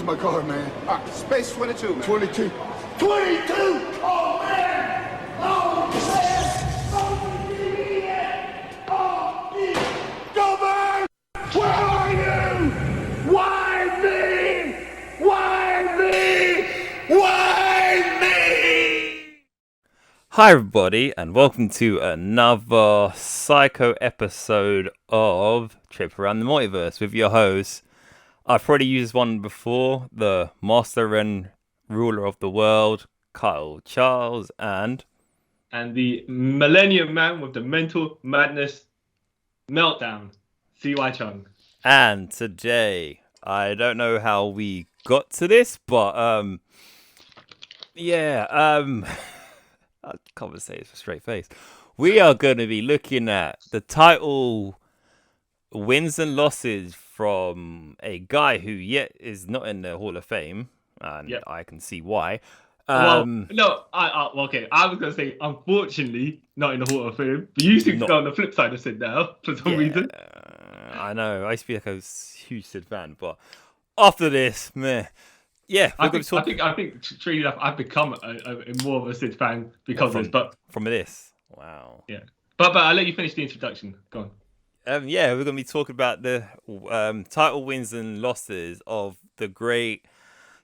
my card, man? Space 22, man. 22. 22! Oh, man! Oh, man! Oh, idiot! Oh, go back! Where are you? Why me? Why me? Why me? Hi everybody, and welcome to another Psycho episode of Trip Around the Multiverse with your host. I've probably used one before, the Master and Ruler of the World, Kyle Charles, and the Millennium Man with the mental madness meltdown, CY Chung. And today, I don't know how we got to this, but I can't say it with a straight face. We are going to be looking at the title wins and losses from a guy who yet is not in the Hall of Fame, and I can see why. I was going to say, unfortunately, not in the Hall of Fame, but you seem to go on the flip side of Sid now, for some reason. I know, I used to be like a huge Sid fan, but after this, meh. Yeah, I think, truly enough, I've become a more of a Sid fan because of this. But from this, wow. Yeah, but I'll let you finish the introduction. Go on. We're going to be talking about the title wins and losses of the great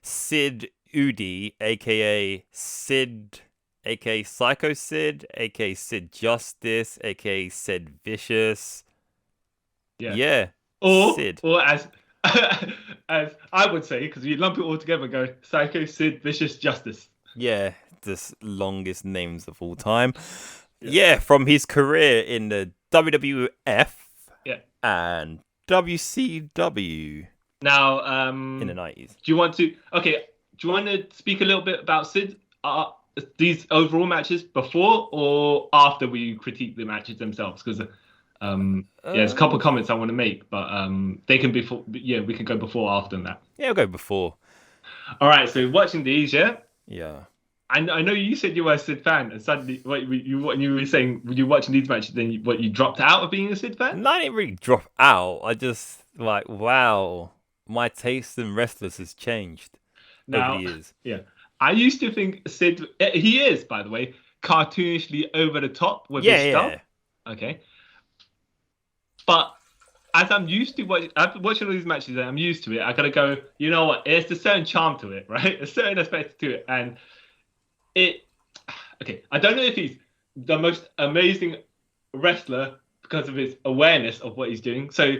Sid Udi, aka Sid, aka Psycho Sid, aka Sid Justice, aka Sid Vicious. Yeah. Or Sid. Or as I would say, because you lump it all together and go Psycho Sid Vicious Justice. Yeah, the longest names of all time. Yeah, from his career in the WWF and WCW. Now, in the 90s. Do you want to speak a little bit about Sid? These overall matches before or after we critique the matches themselves? Because there's a couple of comments I want to make, but they can before. Yeah, we can go before or after that. Yeah, we'll go before. All right. So watching these, Yeah. I know you said you were a Sid fan, and suddenly what you were saying when you were watching these matches, then you dropped out of being a Sid fan? No, I didn't really drop out. I just wow, my taste in wrestlers has changed over the years. Yeah, I used to think Sid. He is, by the way, cartoonishly over the top with his stuff. Okay, but as I'm used to watching all these matches, and I'm used to it. I gotta go. You know what? There's a certain charm to it, right? A certain aspect to it, and I don't know if he's the most amazing wrestler because of his awareness of what he's doing. So,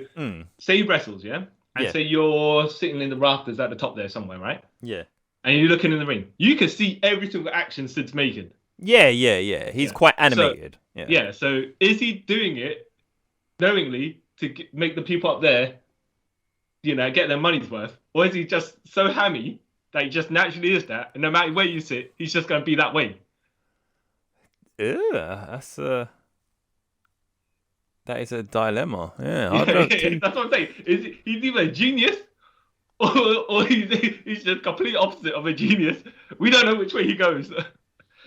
say he wrestles, and say you're sitting in the rafters at the top there somewhere, right? Yeah. And you're looking in the ring. You can see every single action Sid's making. Yeah. He's quite animated. So is he doing it knowingly to make the people up there, get their money's worth? Or is he just so hammy that he just naturally is that, and no matter where you sit, he's just going to be that way? Yeah, that is a dilemma. Yeah, that's what I'm saying. He's either a genius, or he's just complete opposite of a genius. We don't know which way he goes.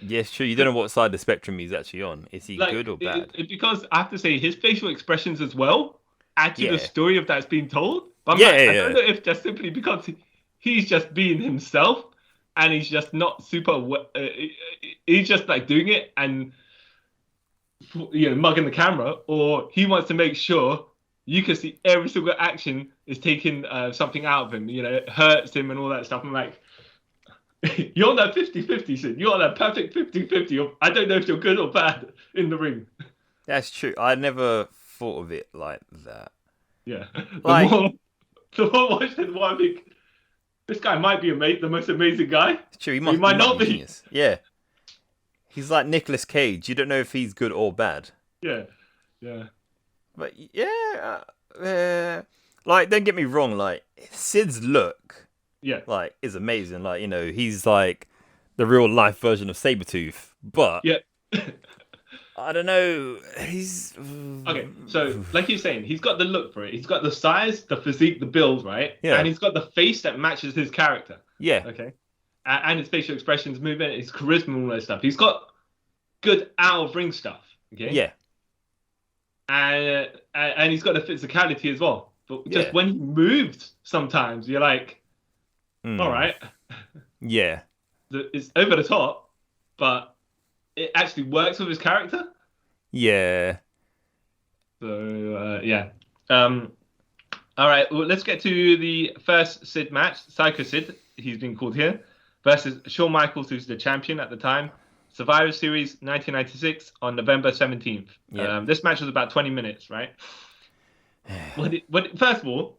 Yes, true. You don't know what side of the spectrum he's actually on. Is he good or bad? Because I have to say, his facial expressions as well add to the story of that's being told. But I don't know if just simply because he's just being himself, and he's just not super. He's just like doing it and mugging the camera, or he wants to make sure you can see every single action is taking something out of him. It hurts him and all that stuff. I'm like, you're on that 50-50, Sid. You're on that perfect 50-50. I don't know if you're good or bad in the ring. That's true. I never thought of it like that. Yeah. The more I think, this guy might be the most amazing guy. It's true. He might not be. Genius. Yeah. He's like Nicolas Cage. You don't know if he's good or bad. Yeah. But don't get me wrong. Like Sid's look, is amazing. He's like the real life version of Sabretooth. But I don't know. He's okay. So, like you're saying, he's got the look for it. He's got the size, the physique, the build, right? Yeah. And he's got the face that matches his character. Yeah. Okay. And his facial expressions, movement, his charisma, and all that stuff. He's got good out of ring stuff. Okay. Yeah. And he's got the physicality as well. But just when he moves, sometimes you're like, all right, Yeah. it's over the top, but it actually works with his character. Yeah. So yeah. All right, well, let's get to the first Sid match. Scyoc Sid, he's been called here, versus Shawn Michaels, who's the champion at the time. Survivor Series 1996 on November 17th. Yeah. This match was about 20 minutes, right? First of all,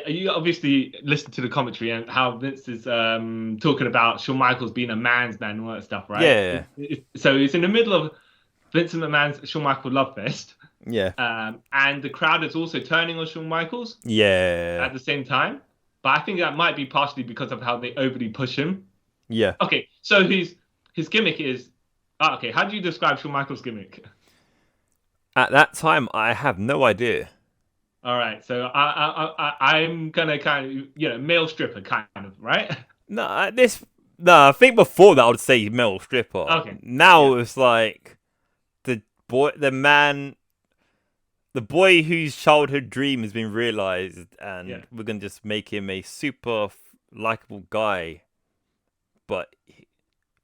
you obviously listened to the commentary and how Vince is talking about Shawn Michaels being a man's man and all that stuff, right? Yeah. So it's in the middle of Vince McMahon's Shawn Michaels love fest. Yeah. And the crowd is also turning on Shawn Michaels Yeah. at the same time. But I think that might be partially because of how they overly push him. Yeah. Okay, so his gimmick is... okay, how do you describe Shawn Michaels' gimmick? At that time, I have no idea. All right, so I'm gonna kind of, male stripper kind of, right? No, I think before that I would say male stripper. Okay. Now it's like the boy whose childhood dream has been realized, and we're gonna just make him a super likable guy. But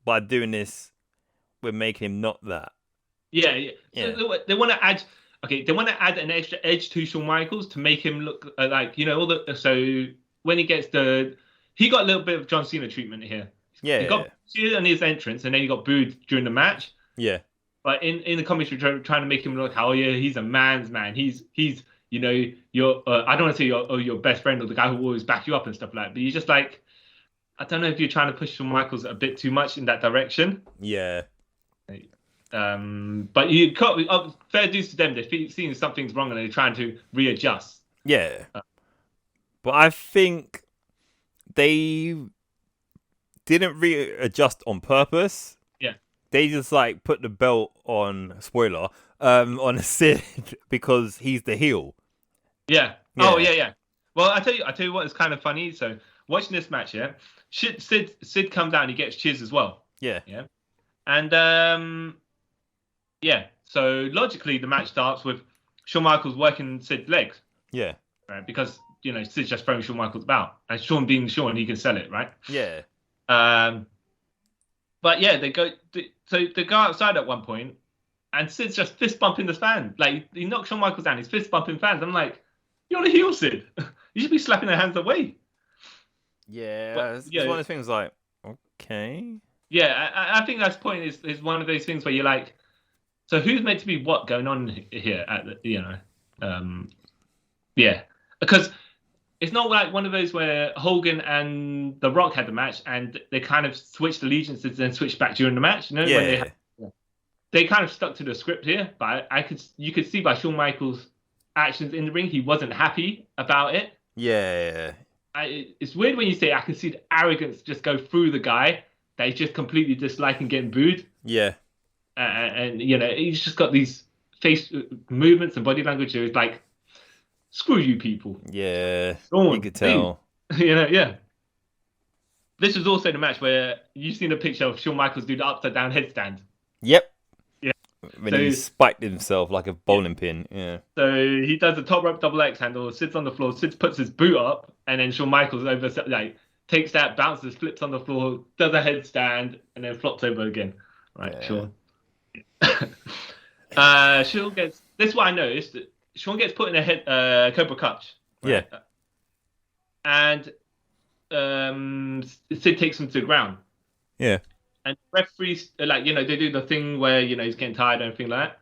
by doing this, we're making him not that. Yeah. So they want to add. Okay, they want to add an extra edge to Shawn Michaels to make him look like So when he gets he got a little bit of John Cena treatment here. Yeah. He got cheered on his entrance, and then he got booed during the match. Yeah. But in the commentary, trying to make him look, oh yeah, he's a man's man. He's your I don't want to say your best friend or the guy who will always back you up and stuff like that. But you're just like, I don't know if you're trying to push Shawn Michaels a bit too much in that direction. Yeah. But you can't, fair dues to them. They're seeing something's wrong and they're trying to readjust. Yeah. But I think they didn't readjust on purpose. Yeah. They just like put the belt on on Sid because he's the heel. Yeah. Oh yeah. Well, I tell you what is kind of funny. So watching this match, Sid comes out and he gets cheers as well. Yeah. Yeah. And so logically the match starts with Shawn Michaels working Sid's legs. Yeah. Right, because Sid's just throwing Shawn Michaels about, and Shawn being Shawn, he can sell it, right? Yeah. But yeah, they go outside at one point, and Sid's just fist bumping the fan. Like he knocks Shawn Michaels down, he's fist bumping fans. I'm like, you're the heel, Sid. You should be slapping their hands away. Yeah, But, it's one of those things like, okay. Yeah, I think that's point is one of those things where you're like, so who's meant to be what going on here yeah, because it's not like one of those where Hogan and The Rock had the match and they kind of switched allegiances and switched back during the match. Yeah. When they kind of stuck to the script here, but you could see by Shawn Michaels' actions in the ring, he wasn't happy about it. Yeah. It's weird when you say I can see the arrogance just go through the guy that he's just completely disliking getting booed. Yeah. And he's just got these face movements and body language where it's like, screw you people. Yeah. You could tell. Yeah. This was also the match where you've seen a picture of Shawn Michaels do the upside down headstand. Yep. Yeah. When he spiked himself like a bowling pin. Yeah. So he does a top rope double X handle, sits on the floor, puts his boot up, and then Shawn Michaels takes that, bounces, flips on the floor, does a headstand, and then flops over again. Right, Yeah. Shawn. Shawn gets. This is what I noticed. Shawn gets put in a Cobra Clutch. Right? Yeah. And Sid takes him to the ground. Yeah. And referees, they do the thing where, he's getting tired and everything like that.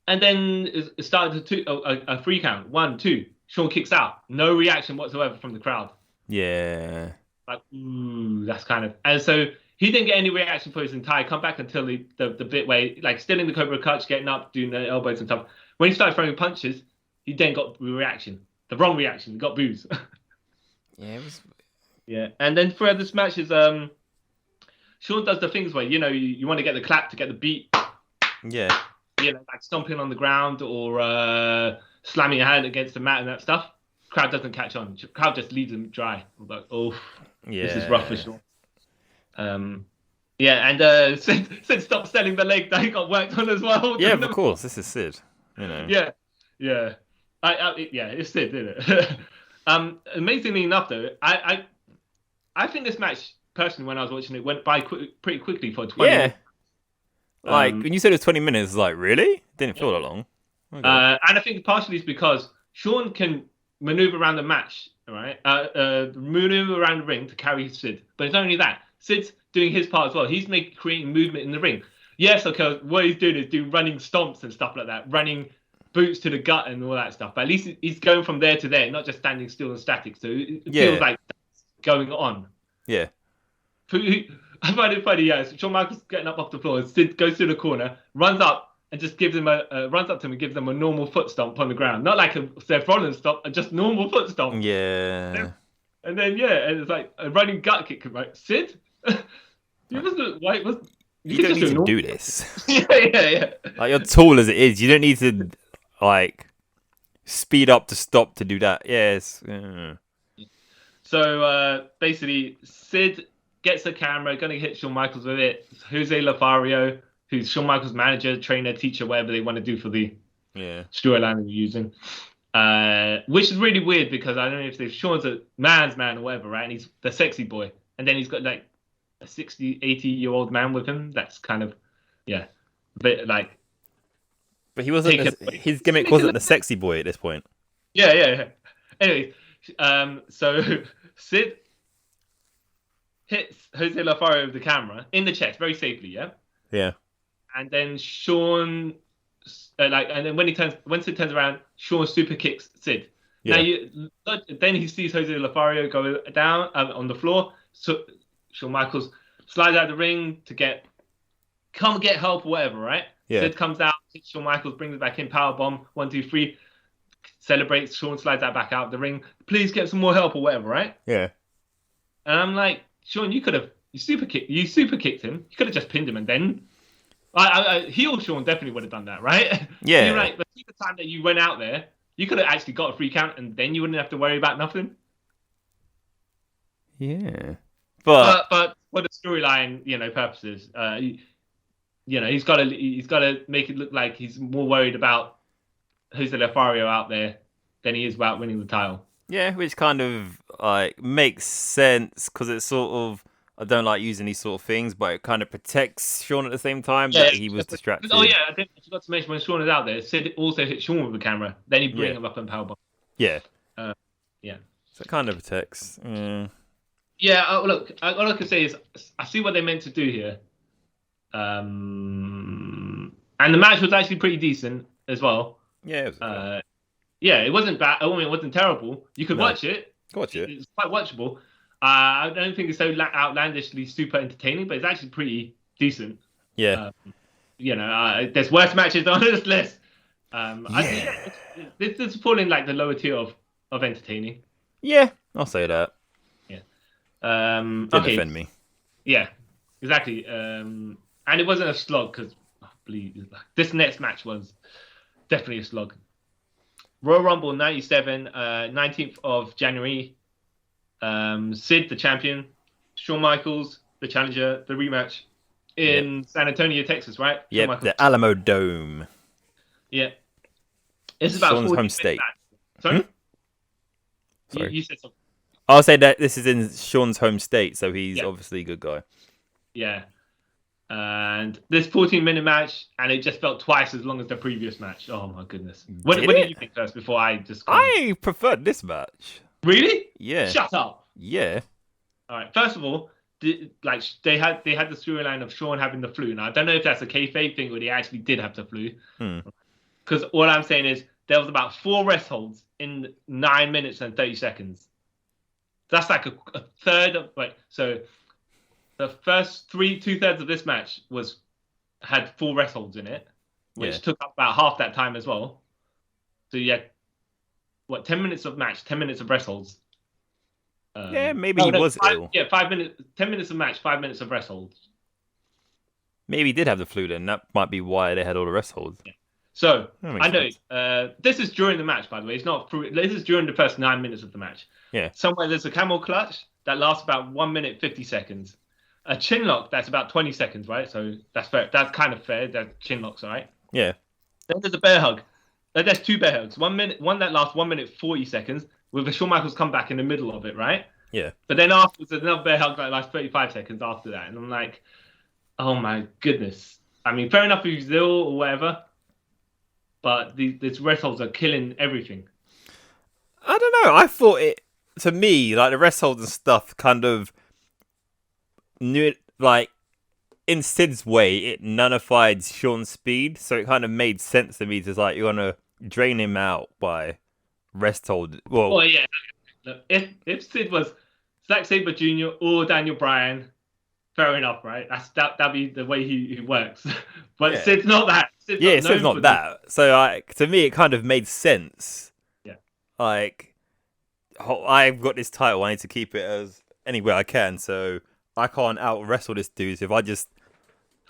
And then it started a 3 count. 1, 2. Shawn kicks out. No reaction whatsoever from the crowd. Yeah. Like, ooh, that's kind of... And so he didn't get any reaction for his entire comeback until the bit where, still in the Cobra Clutch, getting up, doing the elbows and stuff. When he started throwing punches, he then got the reaction. The wrong reaction. He got boos. Yeah, it was... Yeah. And then for this match is... Shawn does the things where, you want to get the clap to get the beat. Yeah. Like stomping on the ground or slamming your hand against the mat and that stuff. Crowd doesn't catch on. Crowd just leaves him dry. I'm like, oh, This is rough for Shawn. And Sid stopped selling the leg that he got worked on as well. Yeah, of course. This is Sid. Yeah. It's Sid, isn't it? Amazingly enough, though, I I think this match, personally, when I was watching it, went by pretty quickly for 20 Yeah. minutes. Like, when you said it was 20 minutes, like, really? Didn't feel that long. Okay. And I think partially it's because Sean can maneuver around the match, right? Maneuver around the ring to carry Sid. But it's not only that. Sid's doing his part as well. He's creating movement in the ring. Yes, okay, what he's doing is doing running stomps and stuff like that, running boots to the gut and all that stuff. But at least he's going from there to there, not just standing still and static. So it feels like that's going on. Yeah. I find it funny, yeah. So Shawn Michaels getting up off the floor, Sid goes to the corner, runs up and just gives him runs up to him and gives him a normal foot stomp on the ground. Not like a Seth Rollins stomp, just normal foot stomp. Yeah. And then, and it's like a running gut kick, right? Sid? You don't need to do this. yeah. Like, you're tall as it is. You don't need to, like, speed up to stop to do that. Yes. Yeah. So, basically, Sid gets the camera, going to hit Shawn Michaels with it. Jose Lothario, who's Shawn Michaels' manager, trainer, teacher, whatever they want to do for the storyline they're using. Which is really weird because I don't know if Shawn's a man's man or whatever, right? And he's the sexy boy. And then he's got, like, a 60, 80-year-old man with him. That's kind of, a bit like... But he wasn't... His gimmick wasn't the sexy boy at this point. Yeah. Anyway, so Sid hits Jose Lothario with the camera in the chest very safely, yeah? Yeah. And then Shawn... and then when Sid turns around, Shawn super kicks Sid. Yeah. Now, then he sees Jose Lothario go down on the floor. So Shawn Michaels slides out of the ring to come get help or whatever, right? Yeah. Sid comes out, hits Shawn Michaels, brings it back in, powerbomb, 1, 2, 3, celebrates, Shawn slides that back out of the ring. Please get some more help or whatever, right? Yeah. And I'm like, Shawn, you super kicked him. You could have just pinned him and then... heel Shawn definitely would have done that, right? Yeah. You're right, but the time that you went out there, you could have actually got a free count and then you wouldn't have to worry about nothing. Yeah. But for the storyline, purposes, he's got to make it look like he's more worried about Jose Lothario out there than he is about winning the title. Yeah, which kind of like makes sense because it's sort of, I don't like using these sort of things, but it kind of protects Shawn at the same time that he was distracted. Oh yeah, I forgot to mention when Shawn is out there, Sid also hit Shawn with the camera. Then he bring him up and powerbomb. Yeah. Yeah. So it kind of protects. Yeah, look, all I can say is I see what they meant to do here. And the match was actually pretty decent as well. Yeah, it was it wasn't bad. I mean, it wasn't terrible. You could watch it. Watch it. It's quite watchable. I don't think it's so outlandishly super entertaining, but it's actually pretty decent. Yeah. There's worse matches on this list. I think this is falling like the lower tier of entertaining. Yeah, I'll say that. Didn't offend me. Yeah, exactly. And it wasn't a slog because this next match was definitely a slog. Royal Rumble 97, 19th of January. Sid, the champion. Shawn Michaels, the challenger. The rematch in San Antonio, Texas, right? Yeah, the Alamo Dome. Yeah. It's about Shawn's home state. Sorry? Sorry. You said something. I'll say that this is in Shawn's home state, so he's obviously a good guy. Yeah. And this 14-minute match, and it just felt twice as long as the previous match. Oh, my goodness. What did you think first before I just... I preferred this match. Really? Yeah. Shut up. Yeah. All right. First of all, they had the storyline of Shawn having the flu. Now, I don't know if that's a kayfabe thing or he actually did have the flu. Because all I'm saying is there was about 4 rest holds in 9 minutes and 30 seconds. That's like a third of... So the first 2/3 of this match had 4 rest holds in it, which took up about half that time as well. So you had, 10 minutes of match, 10 minutes of rest holds. Maybe he was ill. Yeah, 5 minutes, 10 minutes of match, 5 minutes of rest holds. Maybe he did have the flu then. That might be why they had all the rest holds. Yeah. So, I know, this is during the match, by the way. It's not through. This is during the first 9 minutes of the match. Yeah. Somewhere there's a camel clutch that lasts about 1 minute, 50 seconds. A chin lock, that's about 20 seconds, right? So that's fair. That's kind of fair. That chin locks, all right? Yeah. Then there's a bear hug. There's 2 bear hugs. One that lasts 1 minute, 40 seconds with a Shawn Michaels comeback in the middle of it, right? Yeah. But then afterwards, another bear hug like 35 seconds after that, and I'm like, oh my goodness. I mean, fair enough if he's ill or whatever, but these rest holds are killing everything. I don't know. I thought it, to me, like the rest holds and stuff kind of knew it, like, in Sid's way, it nullified Sean's speed, so it kind of made sense to me to like, you want to drain him out by rest hold. Well, Oh yeah. Look, if Sid was Zack Sabre Jr. or Daniel Bryan, fair enough, right? That'd be the way he works. But Yeah. Sid's not that. Sid's not that. So like, to me, it kind of made sense. Yeah. Like, I've got this title, I need to keep it as anywhere I can, so I can't out wrestle this dude. So if I just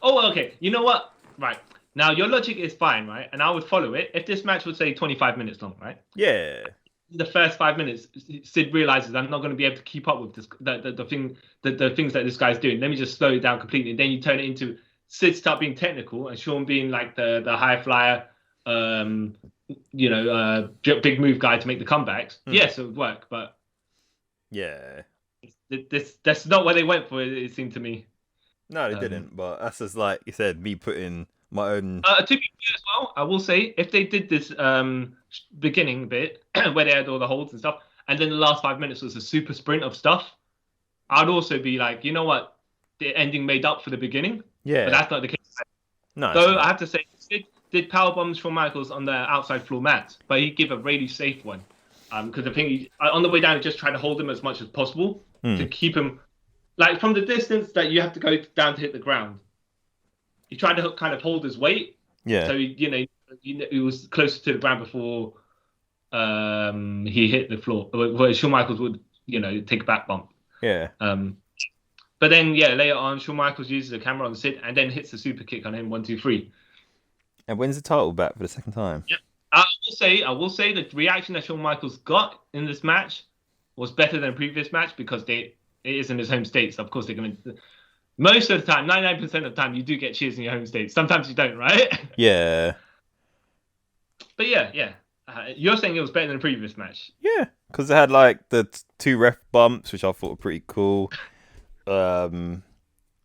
Oh, okay. You know what? Right. Now, your logic is fine, right? And I would follow it. If this match would say 25 minutes long, right? yeah. The first 5 minutes, Sid realizes I'm not going to be able to keep up with this, the things that this guy's doing. Let me just slow it down completely. And then you turn it into Sid start being technical and Sean being like the high flyer, big move guy to make the comebacks. Yes, it would work, but Yeah. that's not what they went for. It seemed to me. No, they didn't. But that's just like you said, me putting my own. To be fair as well, I will say if they did this beginning bit where they had all the holds and stuff, and then the last 5 minutes was a super sprint of stuff, I'd also be like, you know what, the ending made up for the beginning. Yeah. But that's not the case. No. So I have to say, Sid did power bombs Shawn Michaels on the outside floor mat, but he gave a really safe one. Because I think on the way down, he just tried to hold him as much as possible to keep him, like from the distance that you have to go down to hit the ground. He tried to kind of hold his weight. Yeah. So he was closer to the ground before he hit the floor. Where Shawn Michaels would, take a back bump. Yeah. But then later on, Shawn Michaels uses the camera on Sid and then hits the super kick on him 1, 2, 3. And wins the title back for the second time. Yep. I will say the reaction that Shawn Michaels got in this match was better than the previous match because it is in his home state. So of course they're going to. Most of the time, 99% of the time, you do get cheers in your home state. Sometimes you don't, right? Yeah. But yeah. You're saying it was better than the previous match. Yeah, because they had like the 2 ref bumps, which I thought were pretty cool. And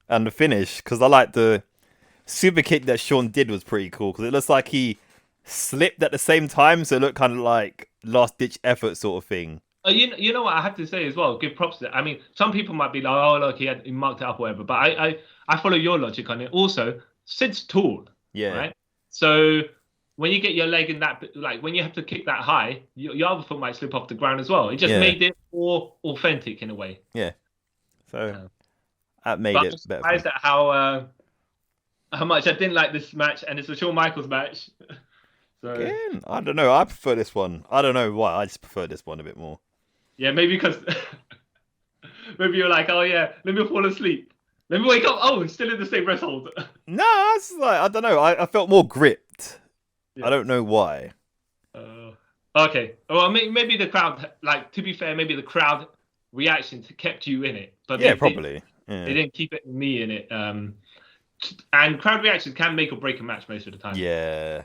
the finish, because I like the super kick that Sean did was pretty cool because it looks like he slipped at the same time, so it looked kind of like last ditch effort sort of thing. You know what I have to say as well. Give props to that. I mean, some people might be like, "Oh, look, he marked it up, or whatever." But I follow your logic on it. Also, Sid's tall, Yeah. right? So when you get your leg in that, like when you have to kick that high, your other foot might slip off the ground as well. It just made it more authentic in a way. Yeah. So that made it better. I'm surprised at how much I didn't like this match, and it's a Shawn Michaels match. So Again, I don't know. I prefer this one. I don't know why. I just prefer this one a bit more. yeah, maybe because maybe you're like, oh yeah, let me fall asleep. Let me wake up. Oh, I'm still in the same rest hold. No, it's like I don't know. I felt more gripped. Yeah. I don't know why. Okay. Well, maybe the crowd. Like to be fair, maybe the crowd reaction kept you in it. But probably. They didn't keep me in it. And crowd reactions can make or break a match most of the time. Yeah.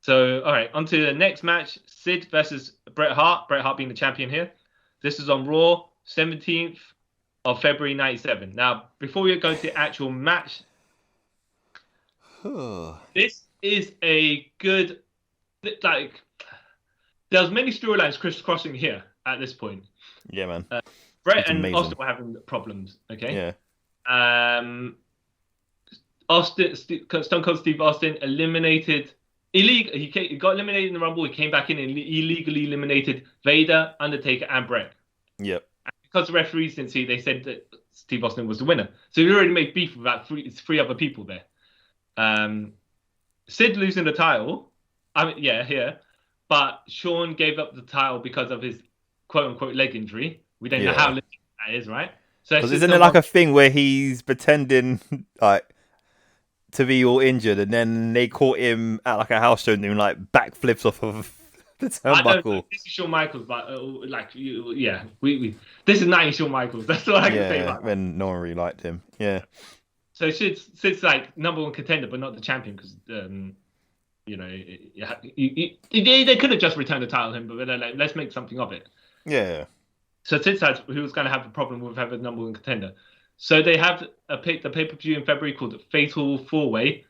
So, all right, on to the next match. Sid versus Bret Hart. Bret Hart being the champion here. This is on Raw, 17th of February, 97. Now, before we go to the actual match, this is a good, like, there's many storylines crisscrossing here at this point. Yeah, man. Bret and Austin were having problems, okay? Yeah. Stone Cold Steve Austin eliminated... He got eliminated in the Rumble. He came back in and illegally eliminated Vader, Undertaker, and Bret. Yep. And because the referees didn't see, they said that Steve Austin was the winner. So he already made beef with about three other people there. Sid losing the title. Here. But Sean gave up the title because of his quote-unquote leg injury. We don't know how legit that is, right? So isn't it like a thing where he's pretending like to be all injured, and then they caught him at like a house show doing like backflips off of the turnbuckle? This is Shawn Michaels, but this is 90 Shawn Michaels. That's all I can say. Yeah, when no one really liked him. Yeah. So Sid's like number one contender, but not the champion, because they could have just returned the title to him, but they're like, let's make something of it. Yeah. So Sid said who was going to have a problem with having a number one contender. So they have the pay-per-view in February called Fatal 4-Way,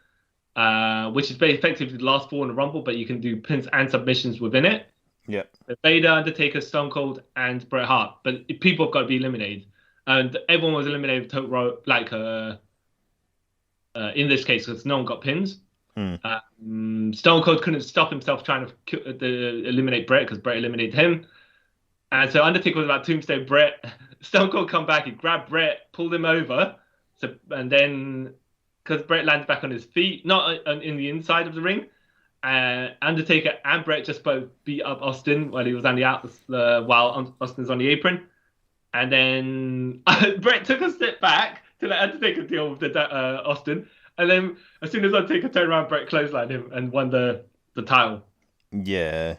which is very effectively the last 4 in the Rumble, but you can do pins and submissions within it. Yep. Vader, Undertaker, Stone Cold, and Bret Hart. But people have got to be eliminated. And everyone was eliminated in this case, because no one got pins. Stone Cold couldn't stop himself trying to eliminate Bret because Bret eliminated him. And so Undertaker was about to tombstone Bret. Stone Cold come back, he grabbed Bret, pulled him over. And then, because Bret landed back on his feet, not in the inside of the ring, Undertaker and Bret just both beat up Austin while he was on the out, while Austin's on the apron. And then Bret took a step back to let Undertaker deal with Austin. And then as soon as Undertaker turned around, Bret clotheslined him and won the title. Yeah.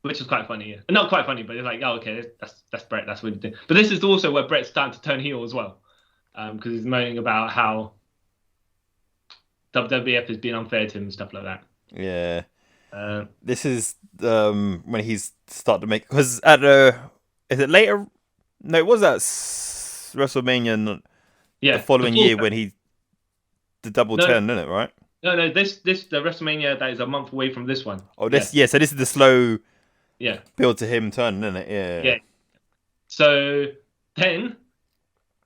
Which was quite funny. Not quite funny, but it's like, oh, okay, that's Bret. That's what he did. But this is also where Bret's starting to turn heel as well. Because he's moaning about how WWF has been unfair to him and stuff like that. Yeah. This is when he's started to make... Because at the... Is it later? No, it was at WrestleMania the following year when he... The double turn, isn't it, right? No, this the WrestleMania that is a month away from this one. Oh, this so this is the slow Yeah. Build to him turning, isn't it? Yeah. Yeah. So then,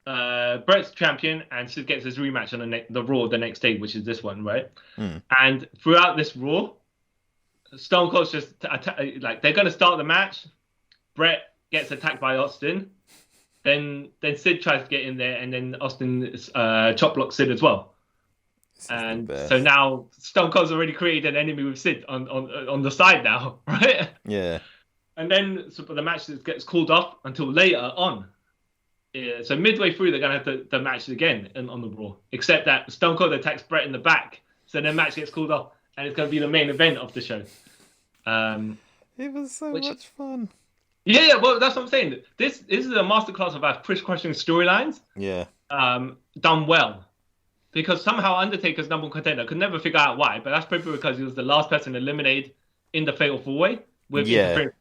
Brett's champion, and Sid gets his rematch on the Raw the next day, which is this one, right? Mm. And throughout this Raw, Stone Cold's just like they're gonna start the match. Brett gets attacked by Austin. Then Sid tries to get in there, and then Austin chop blocks Sid as well. And so now Stone Cold's already created an enemy with Sid on the side now, right? Yeah. And then the match gets called off until later on. Yeah, so midway through, they're going to have the match again on the Raw. Except that Stone Cold attacks Brett in the back. So the match gets called off, and it's going to be the main event of the show. It was so much fun. Yeah, well, that's what I'm saying. This is a masterclass of our crisscrossing storylines. Yeah. Done well. Because somehow Undertaker's number one contender, could never figure out why, but that's probably because he was the last person eliminated in the Fatal 4-Way with interference.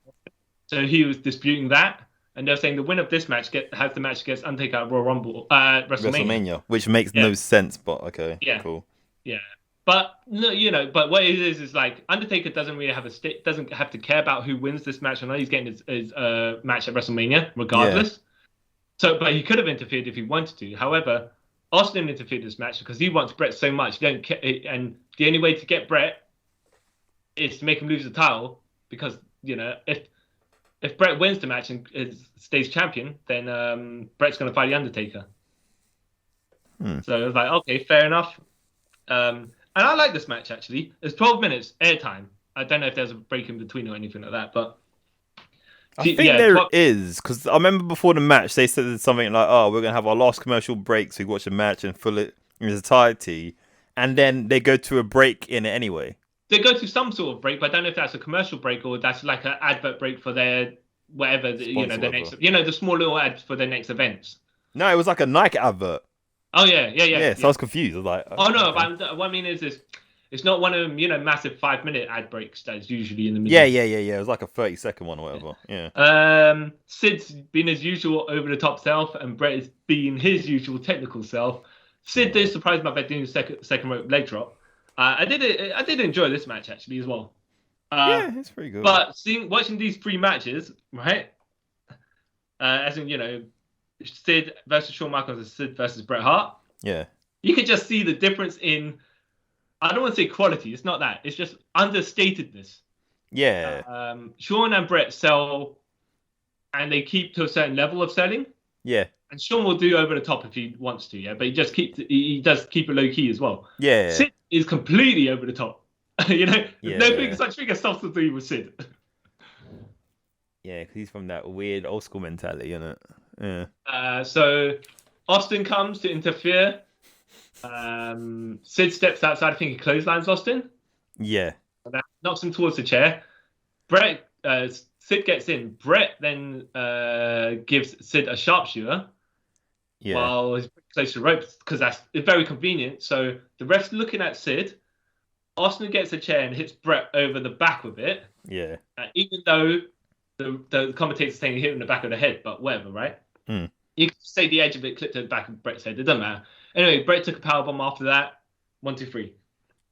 So he was disputing that, and they're saying the winner of this match has the match against Undertaker at Royal Rumble, WrestleMania, which makes no sense, but okay, cool. Yeah, but no, but what it is like Undertaker doesn't really doesn't have to care about who wins this match or not. He's getting his match at WrestleMania regardless. Yeah. So, but he could have interfered if he wanted to. However, Austin interfered in this match because he wants Brett so much. And the only way to get Brett is to make him lose the title, because if Brett wins the match and stays champion, then Brett's going to fight the Undertaker. So it was like, okay, fair enough. And I like this match actually. It's 12 minutes airtime. I don't know if there's a break in between or anything like that, but I think there is, because I remember before the match they said something like, "Oh, we're gonna have our last commercial break, so we watch the match and fill it in its entirety," and then they go to a break in it anyway. They go to some sort of break, but I don't know if that's a commercial break or that's like an advert break for their whatever, the next, the small little ads for their next events. No, it was like a Nike advert. Oh yeah. So I was confused. I was like, oh no, but what I mean is it's not one of them, massive 5-minute ad breaks that's usually in the middle. Yeah. It was like a 30-second one or whatever. Yeah. Sid's been his usual over-the-top self, and Brett is being his usual technical self. Sid did surprise me by doing the second rope leg drop. I did enjoy this match actually as well. Yeah, it's pretty good. But watching these 3 matches, right? As in, Sid versus Shawn Michaels and Sid versus Bret Hart. Yeah. You could just see the difference in, I don't want to say quality, it's not that. It's just understatedness. Yeah. Shawn and Bret sell, and they keep to a certain level of selling. Yeah. And Shawn will do over the top if he wants to, but he does keep it low key as well. Yeah. Sid is completely over the top. No such thing as subtlety with Sid. Yeah, because he's from that weird old school mentality, isn't it? Yeah. So Austin comes to interfere. Sid steps outside. I think he clotheslines Austin. Yeah. And that knocks him towards the chair. Sid gets in. Brett then gives Sid a sharpshooter. Yeah. While he's close to the ropes, because that's very convenient. So the ref's looking at Sid. Austin gets a chair and hits Brett over the back with it. Yeah. Even though the commentator saying he hit him in the back of the head, but whatever, right? Mm. You could say the edge of it clipped to the back of Brett's head. It doesn't matter. Anyway, Brett took a powerbomb after that. 1, 2, 3.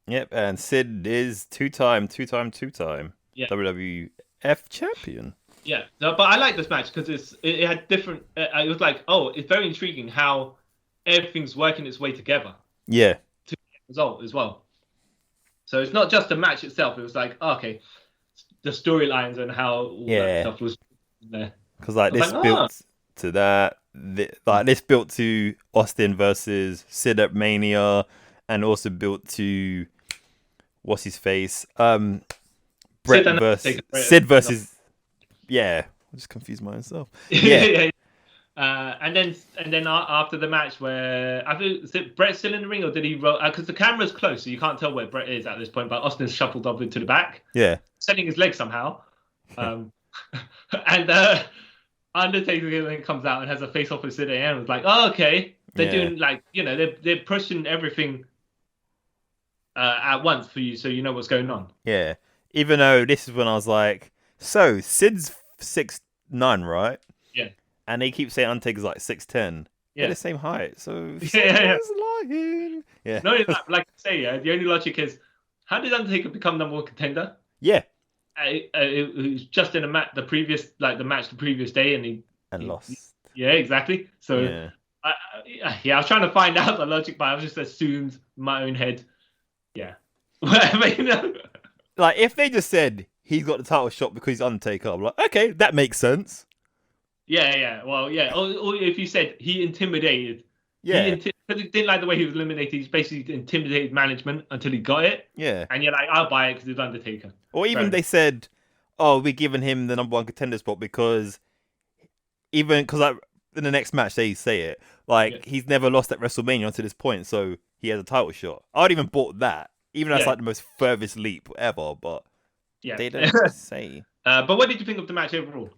Yep, and Sid is two-time Yeah. WWF champion. Yeah, no, but I like this match because it had different. It was like, oh, it's very intriguing how everything's working its way together Yeah, to the result as well. So it's not just the match itself. It was like, oh, okay, the storylines and how all that stuff was in there. because like this built to that. Like this built to Austin versus Sid at Mania, and also built to what's his face, Brett versus Sid versus. Yeah, I just confused myself. Yeah. And then after the match, where I think, is it Brett still in the ring, or did he roll? Because the camera's close, so you can't tell where Brett is at this point. But Austin's shuffled up into the back, setting his leg somehow. And Undertaker then comes out and has a face off with Sid and was like, oh, okay, they're doing like, they're pushing everything at once for you, so you know what's going on. Yeah, even though this is when I was like, so Sid's 6'9", right? Yeah. And they keep saying Undertaker's like 6'10". Yeah. They're the same height, so yeah. lying. Yeah. No, like I say, the only logic is, how did Undertaker become number one contender? Yeah. It was just in the previous day, and he lost. Yeah, exactly. So yeah. I was trying to find out the logic, but I just assumed in my own head. Yeah. Whatever, Like if they just said he's got the title shot because he's Undertaker, I'm like, okay, that makes sense. Yeah. Well, yeah. Or if you said he intimidated. Yeah. Because he didn't like the way he was eliminated. He's basically intimidated management until he got it. Yeah. And you're like, I'll buy it because it's Undertaker. Or even they said, oh, we're giving him the number one contender spot because in the next match they say it, like he's never lost at WrestleMania until this point, so he has a title shot. I'd even bought that. Even though it's like the most furthest leap ever, but they don't say. But what did you think of the match overall?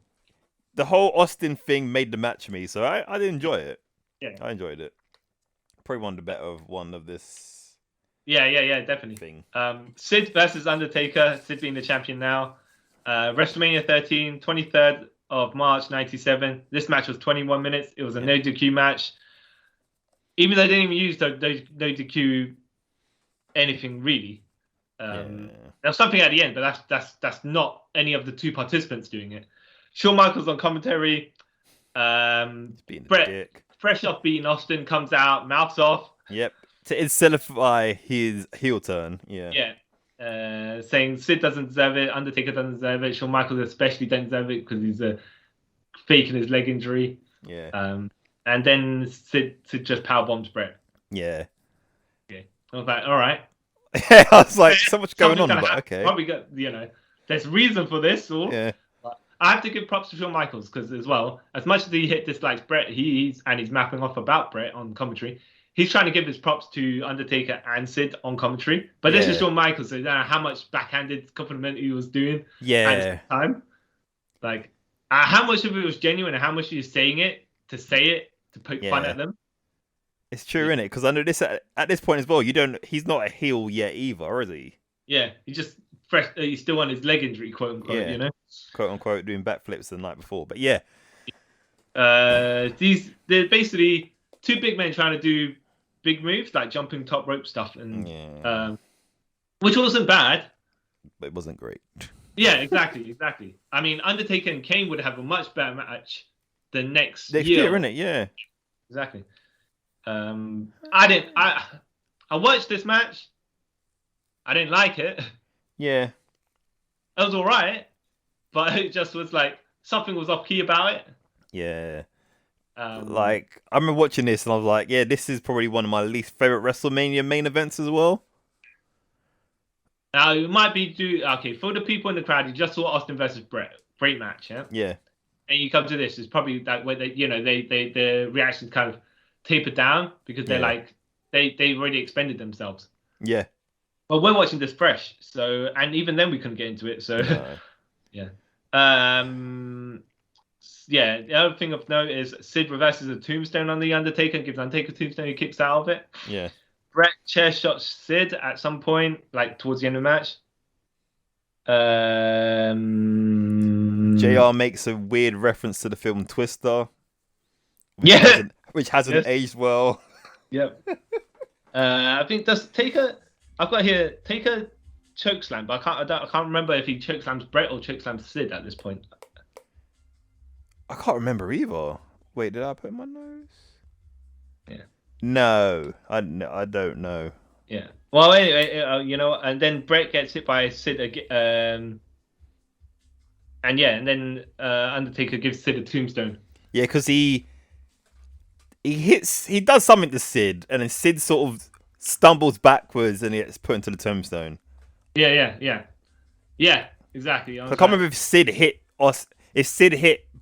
The whole Austin thing made the match for me, so I did enjoy it. Yeah, I enjoyed it. Probably one of the better one of this. Yeah, definitely. Thing. Sid versus Undertaker. Sid being the champion now. WrestleMania 13, 23rd of March 97. This match was 21 minutes. It was a no DQ match. Even though they didn't even use no DQ anything really. There was something at the end, but that's not any of the two participants doing it. Shawn Michaels on commentary. Brett, fresh off beating Austin, comes out, mouths off. Yep. To incentivise his heel turn. Yeah. Yeah. Saying Sid doesn't deserve it, Undertaker doesn't deserve it, Shawn Michaels especially doesn't deserve it because he's faking his leg injury. Yeah. And then Sid just powerbombs Brett. Yeah. Okay. I was like, all right. I was like, so much going on, but okay. Probably got, there's reason for this. Yeah. I have to give props to Shawn Michaels because, as well, as much as he dislikes Brett, he's mapping off about Brett on commentary. He's trying to give his props to Undertaker and Sid on commentary. But this is Shawn Michaels, so I don't know how much backhanded compliment he was doing at the time. Like, how much of it was genuine and how much he was saying it to poke fun at them. It's true, isn't it? Because I know this at this point as well, he's not a heel yet either, is he? Yeah, he's still on his leg injury, quote unquote, Quote unquote, doing backflips the night before. But yeah. They're basically two big men trying to do big moves, like jumping top rope stuff, and which wasn't bad. But it wasn't great. Yeah, exactly. I mean, Undertaker and Kane would have a much better match the next year, isn't it? Yeah. Exactly. I watched this match. I didn't like it. Yeah. It was all right, but it just was like something was off key about it. Yeah. Like I remember watching this and I was like, yeah, this is probably one of my least favorite WrestleMania main events as well. Now it might be for the people in the crowd who just saw Austin versus Brett, great match, yeah. Yeah. And you come to this, it's probably that where the reactions kind of tapered down because they're like they already expended themselves. Yeah. Well, we're watching this fresh, so and even then we couldn't get into it. So yeah. The other thing of note is Sid reverses a tombstone on the Undertaker and gives Undertaker a tombstone. He kicks out of it. Yeah. Brett chair shots Sid at some point, like towards the end of the match. JR makes a weird reference to the film Twister. Which hasn't aged well. Yep. I think I've got here Taker chokeslam, but I can't remember if he chokeslams Brett or chokeslams Sid at this point. I can't remember either. Wait, did I put my nose? Yeah. No, I don't know. Yeah. Well, anyway, and then Brett gets hit by Sid again. And then Undertaker gives Sid a tombstone. Yeah, because he does something to Sid, and then Sid sort of stumbles backwards and he gets put into the tombstone. Yeah, exactly. I can't remember if Sid hit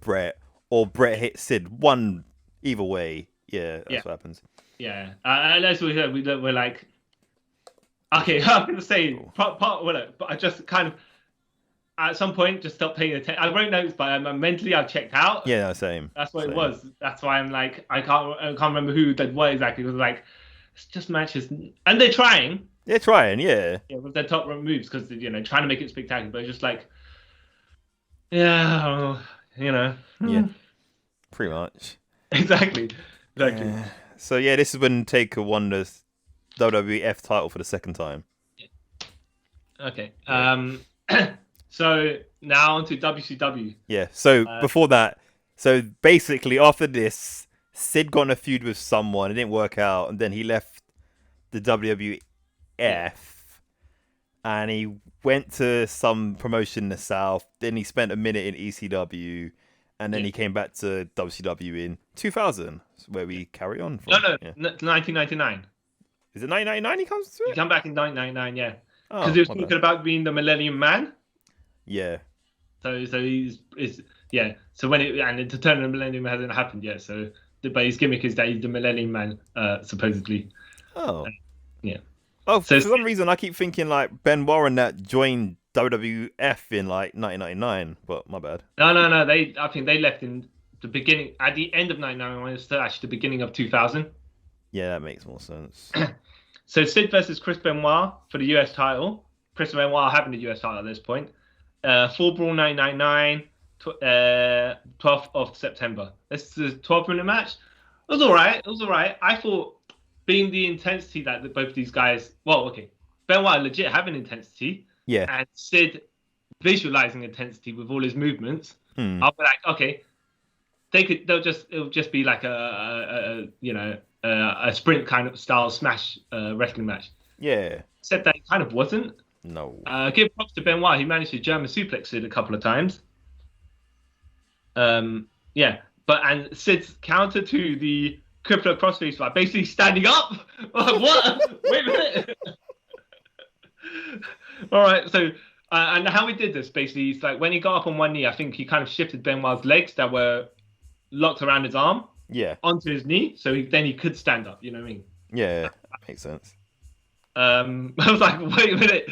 Brett or Brett hit Sid. Either way, that's what happens. Yeah, as we're like, okay, I'm gonna say but I just kind of at some point just stopped paying attention. I wrote notes, but mentally I've checked out. Yeah, same. That's what it was. That's why I'm like, I can't remember who did what exactly. It was like, it's just matches, and they're trying. They're trying, yeah. Yeah, with their top rope moves, because trying to make it spectacular, but it's just like, yeah, Yeah, pretty much. Exactly. So this is when Taker won the WWF title for the second time. Okay. So now on to WCW. Yeah. So before that, basically after this, Sid got in a feud with someone. It didn't work out, and then he left the WWF, and he went to some promotion in the South. Then he spent a minute in ECW, and then he came back to WCW in 2000, where we carry on from. No, 1999. Is it 1999 he comes to it? He come back in 1999, yeah. Because he was talking about being the Millennium Man. Yeah. So he's So when to turn the Millennium hasn't happened yet. So, but his gimmick is that he's the Millennium Man, supposedly. Oh. Yeah. Oh, for some reason I keep thinking like Ben Warren that joined WWF in like 1999, but my bad. No. I think they left in the beginning, at the end of 1999. It's actually the beginning of 2000. Yeah, that makes more sense. So Sid versus Chris Benoit for the US title. Chris Benoit having the US title at this point. Full Brawl 999, 12th of September. This is a 12-minute match. It was all right. I thought, being the intensity that both these guys... Well, okay. Benoit legit having intensity. Yeah. And Sid visualizing intensity with all his movements. I'll be like, okay. It'll just be like a sprint kind of style smash wrestling match. Yeah. Except that it kind of wasn't. No. Give props to Benoit. He managed to German suplex Sid a couple of times. And Sid's counter to the crippler crossface by basically standing up. What? Wait a minute. All right. So, and how he did this basically is like when he got up on one knee, I think he kind of shifted Benoit's legs that were locked around his arm. Yeah. Onto his knee, so then he could stand up. You know what I mean? Yeah, that makes sense. I was like, wait a minute.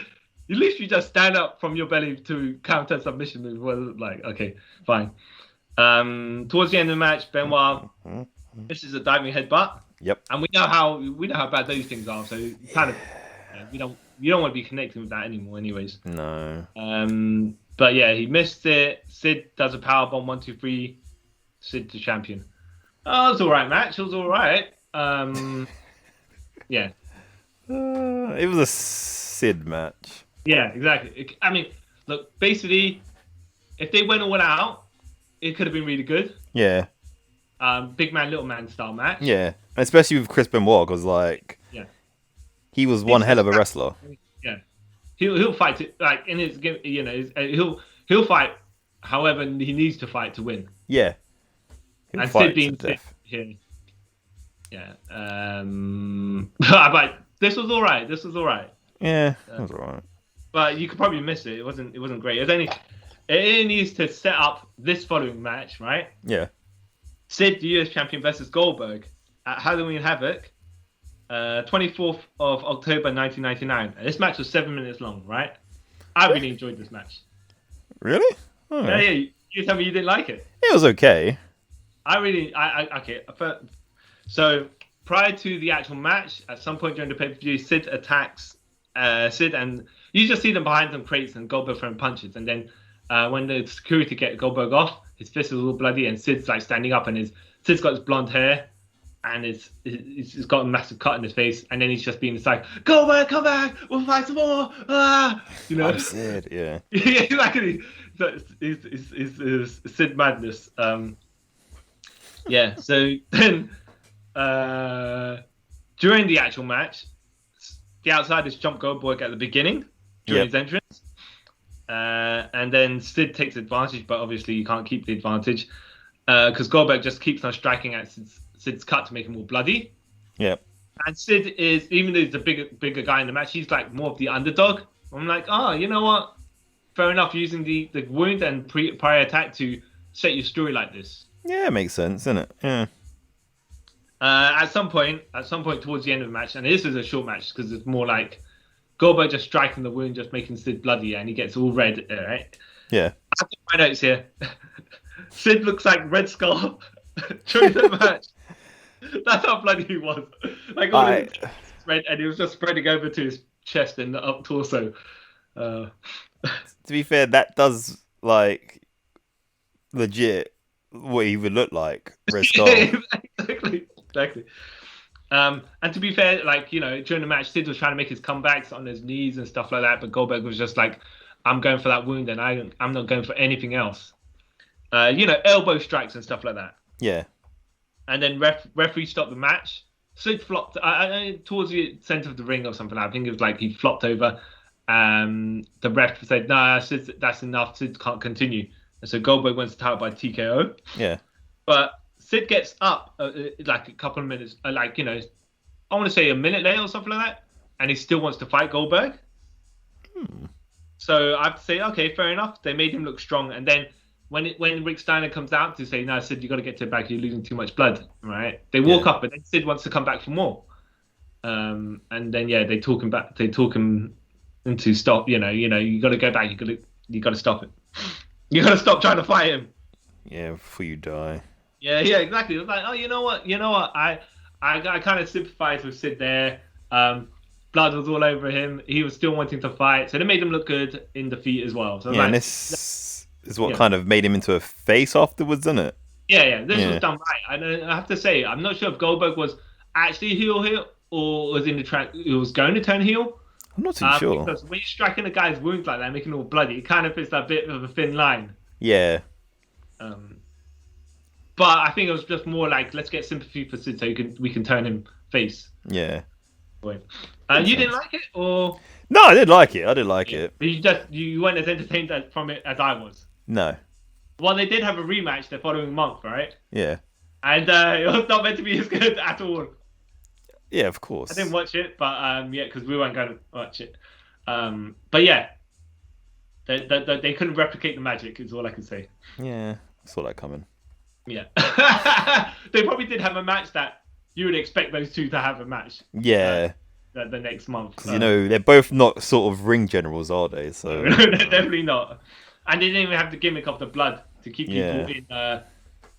You literally just stand up from your belly to counter submission move. Well, like, okay, fine. Towards the end of the match, Benoit, this is a diving headbutt. Yep. And we know how bad those things are. So kind of, you don't want to be connecting with that anymore, anyways. No. But yeah, he missed it. Sid does a powerbomb 1, 2, 3. Sid to champion. Oh, it was all right match. It was all right. Yeah. It was a Sid match. Yeah, exactly. I mean, look, basically, if they went all out, it could have been really good. Yeah. Big man, little man style match. Yeah, and especially with Chris Benoit, because he was one hell of a wrestler. Yeah, he'll fight it like in his, he'll fight however he needs to fight to win. Yeah. And Sid being here. Yeah. But this was all right. Yeah, it was all right. But you could probably miss it. It wasn't great. It only needs to set up this following match, right? Yeah. Sid, the US champion, versus Goldberg at Halloween Havoc, 24th of October 1999. And this match was 7 minutes long, right? I really enjoyed this match. Really? Oh. Yeah. You tell me you didn't like it. It was okay. Okay. So prior to the actual match, at some point during the pay-per-view, Sid attacks Sid, and you just see them behind some crates and Goldberg throwing punches, and then when the security get Goldberg off, his fist is all bloody, and Sid's like standing up, and Sid's got his blonde hair, and he's got a massive cut in his face, and then he's just being like, Goldberg, come back, we'll fight some more. You know, I'm Sid, yeah. Yeah, exactly. So it's Sid madness. Yeah. So then, during the actual match, the Outsiders jump Goldberg at the beginning during his entrance, and then Sid takes advantage, but obviously you can't keep the advantage because Goldberg just keeps on striking at Sid's cut to make him more bloody. Yeah. And Sid is, even though he's a bigger guy in the match, he's like more of the underdog. I'm like, you know what? Fair enough, using the wound and prior attack to set your story like this. Yeah, it makes sense, doesn't it? Yeah. At some point towards the end of the match, and this is a short match because it's more like Goldberg just striking the wound, just making Sid bloody, and he gets all red, right? Yeah. I've got my notes here. Sid looks like Red Skull during the match. That's how bloody he was. Like all his red, and he was just spreading over to his chest and up torso. To be fair, that does like legit what he would look like. Red Skull. Yeah, exactly. And to be fair, like, you know, during the match, Sid was trying to make his comebacks on his knees and stuff like that, but Goldberg was just like, I'm going for that wound, and I'm not going for anything else. You know, elbow strikes and stuff like that. Yeah. And then referee stopped the match. Sid flopped towards the center of the ring or something. I think it was like he flopped over. The ref said, "No, Sid, that's enough. Sid can't continue." And so Goldberg wins the title by TKO. Yeah. But Sid gets up like a couple of minutes, like, you know, I want to say a minute later or something like that, and he still wants to fight Goldberg. So I have to say, okay, fair enough. They made him look strong, and then when Rick Steiner comes out to say, "No, Sid, you got to get to the back. You're losing too much blood," right? They walk up, and then Sid wants to come back for more. And then they talk him back. They talk him into stop. You know, you got to go back. You got to stop it. You got to stop trying to fight him. Yeah, before you die. Yeah, exactly. It was like, you know what? I kind of sympathize with Sid there. Blood was all over him. He was still wanting to fight, so they made him look good in defeat as well. So yeah, and this is what kind of made him into a face afterwards, isn't it? Yeah. This was done right. I have to say, I'm not sure if Goldberg was actually heel or was in the track. It was going to turn heel. I'm not too sure. Because when you're striking a guy's wounds like that, making it all bloody, it kind of is a bit of a thin line. Yeah. But I think it was just more like, let's get sympathy for Sid so we can turn him face. Yeah. You didn't like it, or? No, I did like it. it. But you weren't as entertained from it as I was. No. Well, they did have a rematch the following month, right? Yeah. And it was not meant to be as good at all. Yeah, of course. I didn't watch it, but because we weren't going to watch it. But yeah, they couldn't replicate the magic. Is all I can say. Yeah, I saw that coming. Yeah, they probably did have a match that you would expect those two to have a match. Yeah. The next month. Because they're both not sort of ring generals, are they? So they're definitely not. And they didn't even have the gimmick of the blood to keep people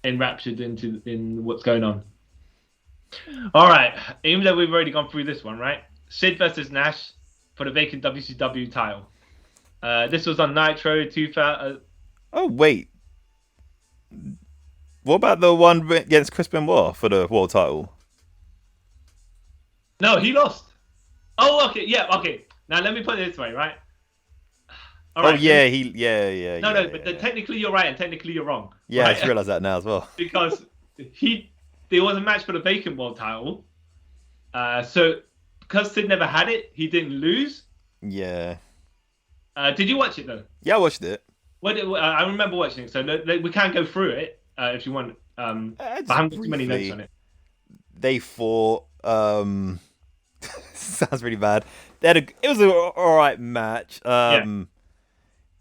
enraptured in what's going on. All right, even though we've already gone through this one, right? Sid versus Nash for the vacant WCW title. This was on Nitro 2000. Oh wait, what about the one against Chris Benoit for the world title? No, he lost. Oh, okay, yeah, okay. Now let me put it this way, right? All right, yeah. No, but technically you're right and technically you're wrong. Yeah, right? I just realised that now as well. Because there was a match for the vacant world title. So because Sid never had it, he didn't lose. Yeah. Did you watch it though? Yeah, I watched it. I remember watching it, so we can go through it if you want. But I haven't got too many notes on it. They fought. Sounds really bad. It was an alright match.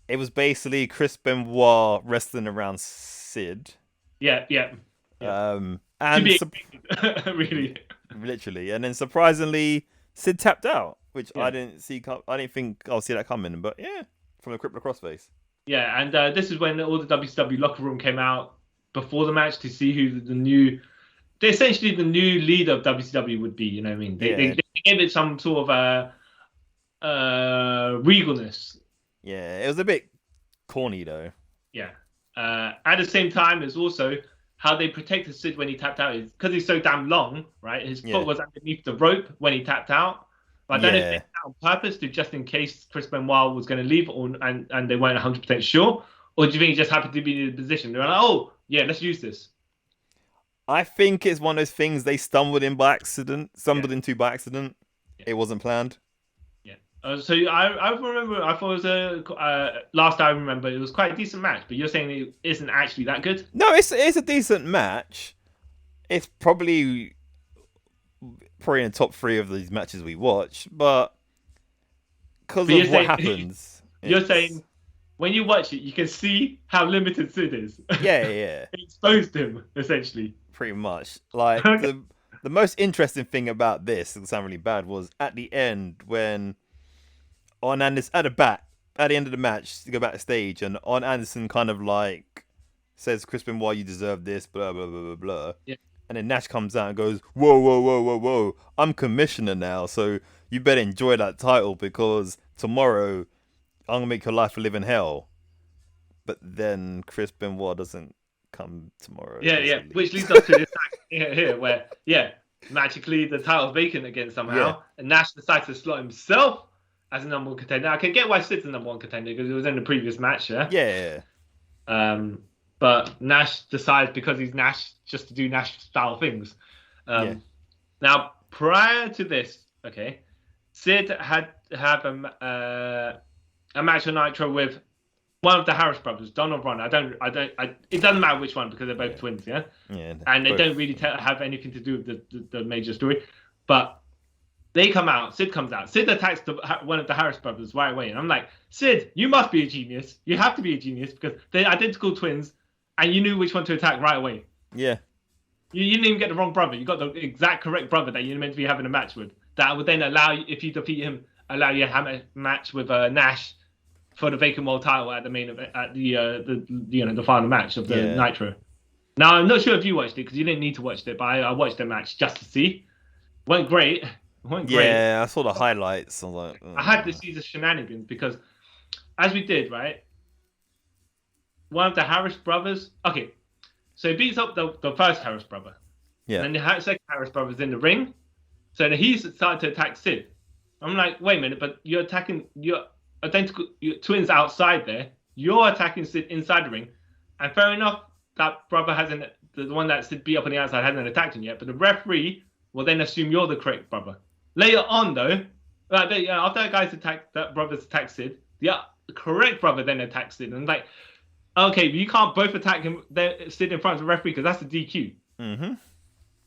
It was basically Chris Benoit wrestling around Sid. Yeah. And really, literally, and then surprisingly, Sid tapped out, which I didn't see. I didn't think I'll see that coming, but from the crippler crossface. Yeah, and this is when all the WCW locker room came out before the match to see who essentially the new leader of WCW would be. You know what I mean? They gave it some sort of regalness. Yeah, it was a bit corny though. Yeah. At the same time, there's also how they protected Sid when he tapped out. Is because he's so damn long, right? His foot was underneath the rope when he tapped out. But I don't know if they did that on purpose, to just in case Chris Benoit was going to leave, and they weren't 100% sure, or do you think he just happened to be in the position? They're like, oh yeah, let's use this. I think it's one of those things they stumbled into by accident. It wasn't planned. So I remember, I thought it was last I remember, it was quite a decent match, but you're saying it isn't actually that good? No, it's a decent match. It's probably in the top 3 of these matches we watch, but because of what happens. You're saying when you watch it, you can see how limited Sid is. Yeah. It exposed him, essentially. Pretty much. Like, the most interesting thing about this, it sound really bad, was at the end when Arn Anderson at the end of the match, to go backstage, and Arn Anderson kind of like says, "Chris Benoit, you deserve this," blah blah blah blah blah. Yeah. And then Nash comes out and goes, "Whoa! I'm commissioner now, so you better enjoy that title because tomorrow I'm gonna make your life a living hell." But then Chris Benoit doesn't come tomorrow. Yeah. Which leads us to this here, where magically the title's vacant again somehow, and Nash decides to slot himself as a number 1 contender. I can get why Sid's the number 1 contender because it was in the previous match, Yeah. But Nash decides, because he's Nash, just to do Nash style things. Now, prior to this, Sid had a match on Nitro with one of the Harris brothers, Don or Ron. It doesn't matter which one because they're both twins, yeah. And they don't really have anything to do with the major story, but. They come out. Sid comes out. Sid attacks one of the Harris brothers right away. And I'm like, Sid, you must be a genius. You have to be a genius because they're identical twins and you knew which one to attack right away. Yeah. You didn't even get the wrong brother. You got the exact correct brother that you're meant to be having a match with. That would then allow you, if you defeat him, allow you to have a match with Nash for the vacant world title at the main event, at the final match of the Nitro. Now, I'm not sure if you watched it because you didn't need to watch it, but I watched the match just to see. Went great. Yeah, I saw the highlights. I was like, I had to see the shenanigans because, as we did, right? One of the Harris brothers. Okay, so he beats up the first Harris brother. Yeah. And then the second Harris brother's in the ring. So then he started to attack Sid. I'm like, wait a minute, but you're attacking your twins outside there. You're attacking Sid inside the ring. And fair enough, that brother hasn't, the one that Sid beat up on the outside hasn't attacked him yet. But the referee will then assume you're the correct brother. Later on, though, after that brother's attacked Sid, the correct brother then attacks Sid. And like, okay, but you can't both attack him, Sid in front of the referee because that's a DQ. Mm-hmm.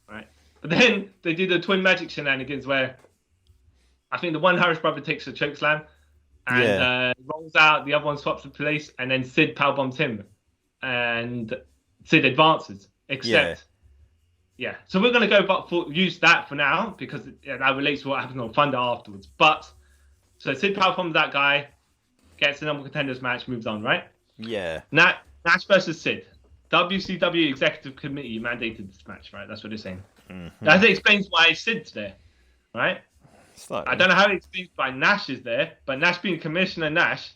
Right. But then they do the twin magic shenanigans where I think the one Harris brother takes a choke slam and rolls out, the other one swaps the place, and then Sid powerbombs him. And Sid advances. Except... Yeah, so we're going to go use that for now because that relates to what happens on Thunder afterwards. But, so Sid powerbombs that guy, gets the number contenders match, moves on, right? Yeah. Nash versus Sid. WCW Executive Committee mandated this match, right? That's what they're saying. Mm-hmm. That explains why Sid's there, right? Slightly. I don't know how it explains why Nash is there, but Nash being Commissioner Nash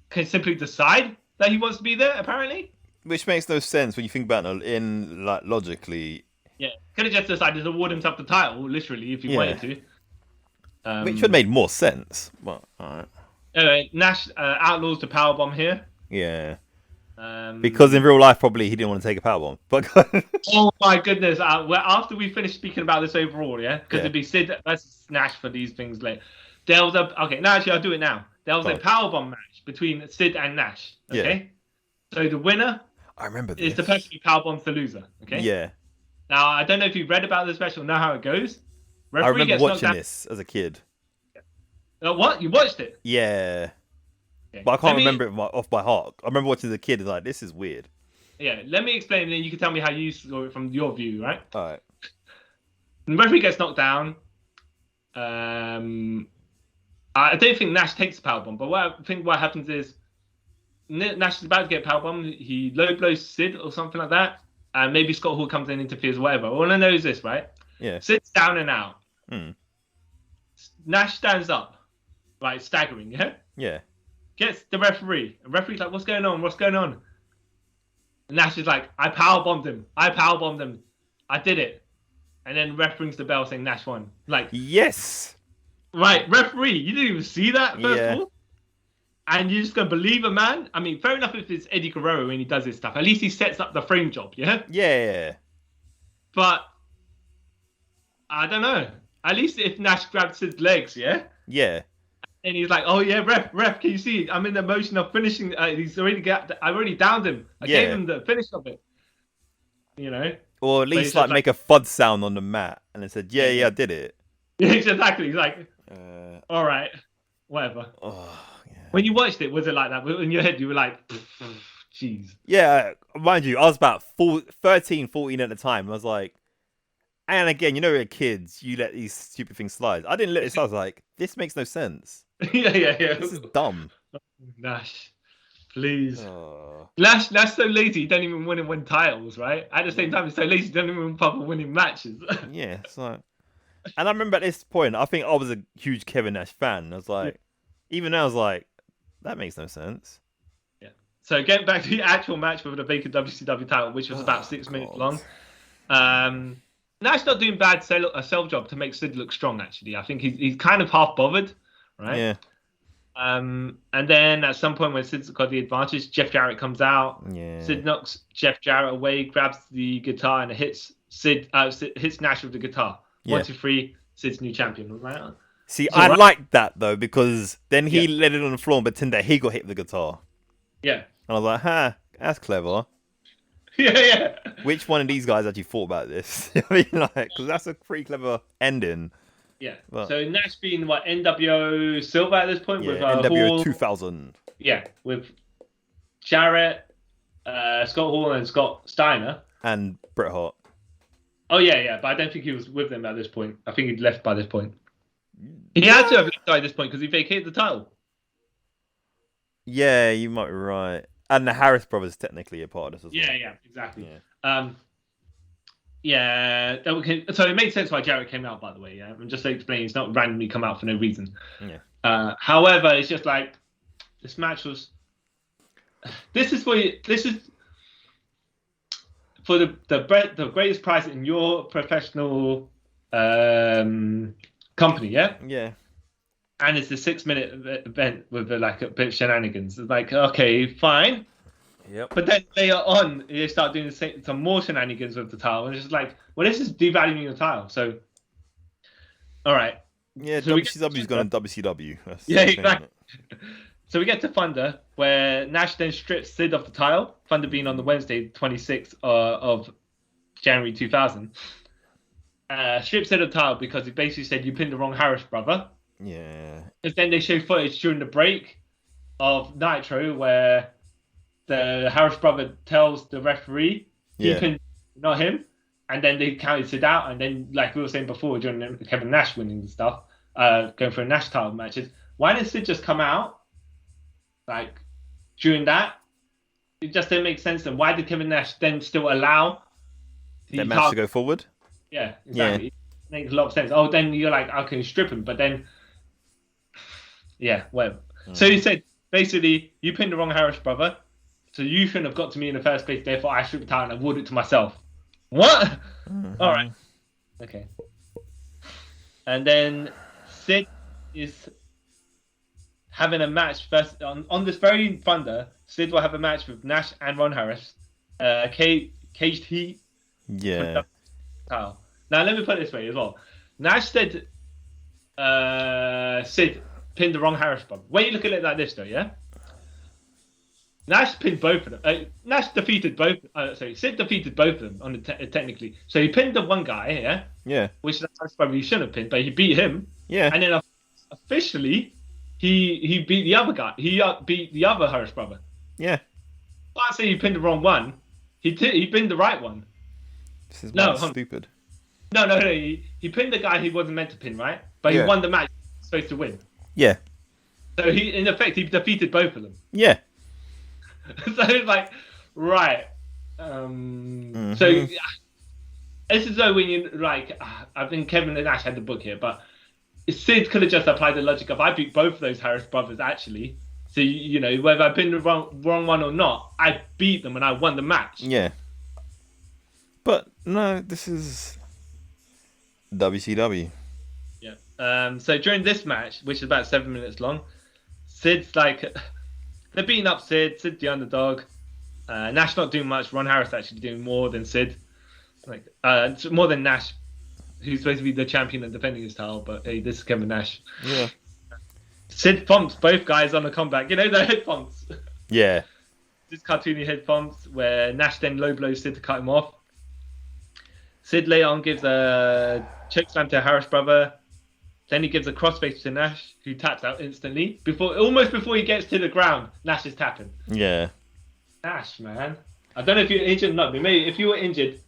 can simply decide that he wants to be there, apparently. Which makes no sense when you think about it in, like, logically. Yeah, could have just decided to award himself the title, literally, if he wanted to. Which would have made more sense. Well, alright. Anyway, Nash outlaws the powerbomb here. Yeah. Because in real life, probably he didn't want to take a powerbomb. But oh my goodness! After we finish speaking about this overall, because it'd be Sid versus Nash for these things later. There was actually I'll do it now. There was a powerbomb match between Sid and Nash. Okay. Yeah. So the winner. I remember this. Is the person who powerbombs the loser. Okay. Yeah. Now, I don't know if you read about this match or know how it goes. I remember watching this as a kid. What? You watched it? Yeah. Okay. But I can't remember it off by heart. I remember watching as a kid and like, this is weird. Yeah, let me explain and then you can tell me how you saw it from your view, right? Alright. The referee gets knocked down. I don't think Nash takes the powerbomb, but I think what happens is Nash is about to get a powerbomb. He low blows Sid or something like that. And maybe Scott Hall comes in and interferes, whatever. All I know is this, right? Yeah. Sid's down and out. Nash stands up, right, staggering, yeah? Yeah. gets the referee. The referee's like, what's going on? What's going on? And Nash is like, I powerbombed him. I did it. And then ref rings the bell saying Nash won. Like, yes. Right, referee, you didn't even see that, first Yeah. of all? And you're just going to believe a man? I mean, fair enough if it's Eddie Guerrero when he does his stuff. At least he sets up the frame job, yeah? Yeah. But, I don't know. At least if Nash grabs his legs, yeah? Yeah. And he's like, oh yeah, ref, can you see? I'm in the motion of finishing. I already downed him. I gave him the finish of it. You know? Or at least like make a thud sound on the mat. And it said, yeah, I did it. Yeah, exactly. He's like, all right, whatever. Oh, yeah. When you watched it, was it like that? In your head, you were like, jeez. Yeah, mind you, I was about 13, 14 at the time. I was like, and again, you know, we're kids, you let these stupid things slide. I didn't let this. I was like, this makes no sense. yeah. This is dumb. Nash, please. Oh. Nash so lazy, he don't even win titles, right? At the same time, he's so lazy, he don't even proper winning matches. Yeah, it's like, and I remember at this point, I think I was a huge Kevin Nash fan. I was like, even now, I was like, that makes no sense. Yeah. So getting back to the actual match with the vacant WCW title, which was about 6 minutes long. Nash not doing bad a self job to make Sid look strong. Actually, I think he's kind of half bothered, right? Yeah. And then at some point when Sid's got the advantage, Jeff Jarrett comes out. Yeah. Sid knocks Jeff Jarrett away, grabs the guitar, and hits hits Nash with the guitar. Yeah. 1, 2, 3. Sid's new champion. Right? See, I liked that though because then he let it on the floor and pretended that he got hit with the guitar. Yeah. And I was like, that's clever. Yeah. Which one of these guys actually thought about this? I mean, like, because that's a pretty clever ending. Yeah. But, so Nash being NWO Silver at this point with NWO Hall, 2000. Yeah, with Jarrett, Scott Hall, and Scott Steiner. And Bret Hart. Oh yeah. But I don't think he was with them at this point. I think he'd left by this point. He had to have left by this point because he vacated the title. Yeah, you might be right. And the Harris brothers technically a part of this as well. Yeah, exactly. Yeah. So it made sense why Jarrett came out, by the way. Yeah, I'm just explaining. It's not randomly come out for no reason. Yeah. However, it's just like this match was. This is for the greatest prize in your professional company. Yeah. Yeah. And it's a 6-minute event with a bit of shenanigans. It's like, okay, fine. Yep. But then later on, they start doing some more shenanigans with the title. And it's just like, well, this is devaluing the title. So, all right. Yeah, so WCW's gone on WCW. That's exactly. So we get to Thunder, where Nash then strips Sid off the title. Thunder being on the Wednesday, 26th of January 2000. Strips Sid of the title because he basically said, you pinned the wrong Harris brother. Yeah. Because then they show footage during the break of Nitro where the Harris brother tells the referee he pinned, not him, and then they counted Sid out. And then, like we were saying before, during Kevin Nash winning the stuff, going for a Nash title matches, why didn't Sid just come out like during that? It just didn't make sense. And why did Kevin Nash then still allow the match to go forward? Yeah, exactly. Yeah. It makes a lot of sense. Oh, then you're like, okay, strip him, but then. Yeah, whatever. So he said, basically, you pinned the wrong Harris brother, so you shouldn't have got to me in the first place, therefore I stripped out and awarded it to myself. What? All right. Okay. And then Sid is having a match first on this very Thunder. Sid will have a match with Nash and Ron Harris. Caged Heat. Yeah. Now, let me put it this way as well. Nash said Sid pinned the wrong Harris brother. When you look at it like this, though, yeah? Nash pinned both of them. Nash defeated both. Sid defeated both of them technically. So he pinned the one guy, yeah? Yeah. Which that's probably he shouldn't have pinned, but he beat him. Yeah. And then officially, he beat the other guy. He beat the other Harris brother. Yeah. I say he pinned the wrong one. He pinned the right one. This is stupid. No. He pinned the guy he wasn't meant to pin, right? But he won the match he was supposed to win. Yeah. So in effect, he defeated both of them. Yeah. So it's like, right. So this is though when you like, I think Kevin and Nash had the book here, but Sid could have just applied the logic of I beat both of those Harris brothers. Actually, So you know, whether I've been the wrong one or not, I beat them and I won the match. Yeah. But no, this is WCW. Yeah. So during this match, which is about 7 minutes long, Sid's like, they're beating up Sid. Sid's the underdog. Nash not doing much. Ron Harris actually doing more than Sid. Like, more than Nash, who's supposed to be the champion and defending his title. But hey, this is Kevin Nash. Yeah. Sid pumps both guys on the comeback. You know, the head pumps. Yeah. This cartoony head pumps where Nash then low blows Sid to cut him off. Sid later on gives a chokeslam to Harris brother. Then he gives a crossface to Nash, who taps out instantly. Almost before he gets to the ground, Nash is tapping. Yeah. Nash, man. I don't know if you're injured or not, but maybe if you were injured,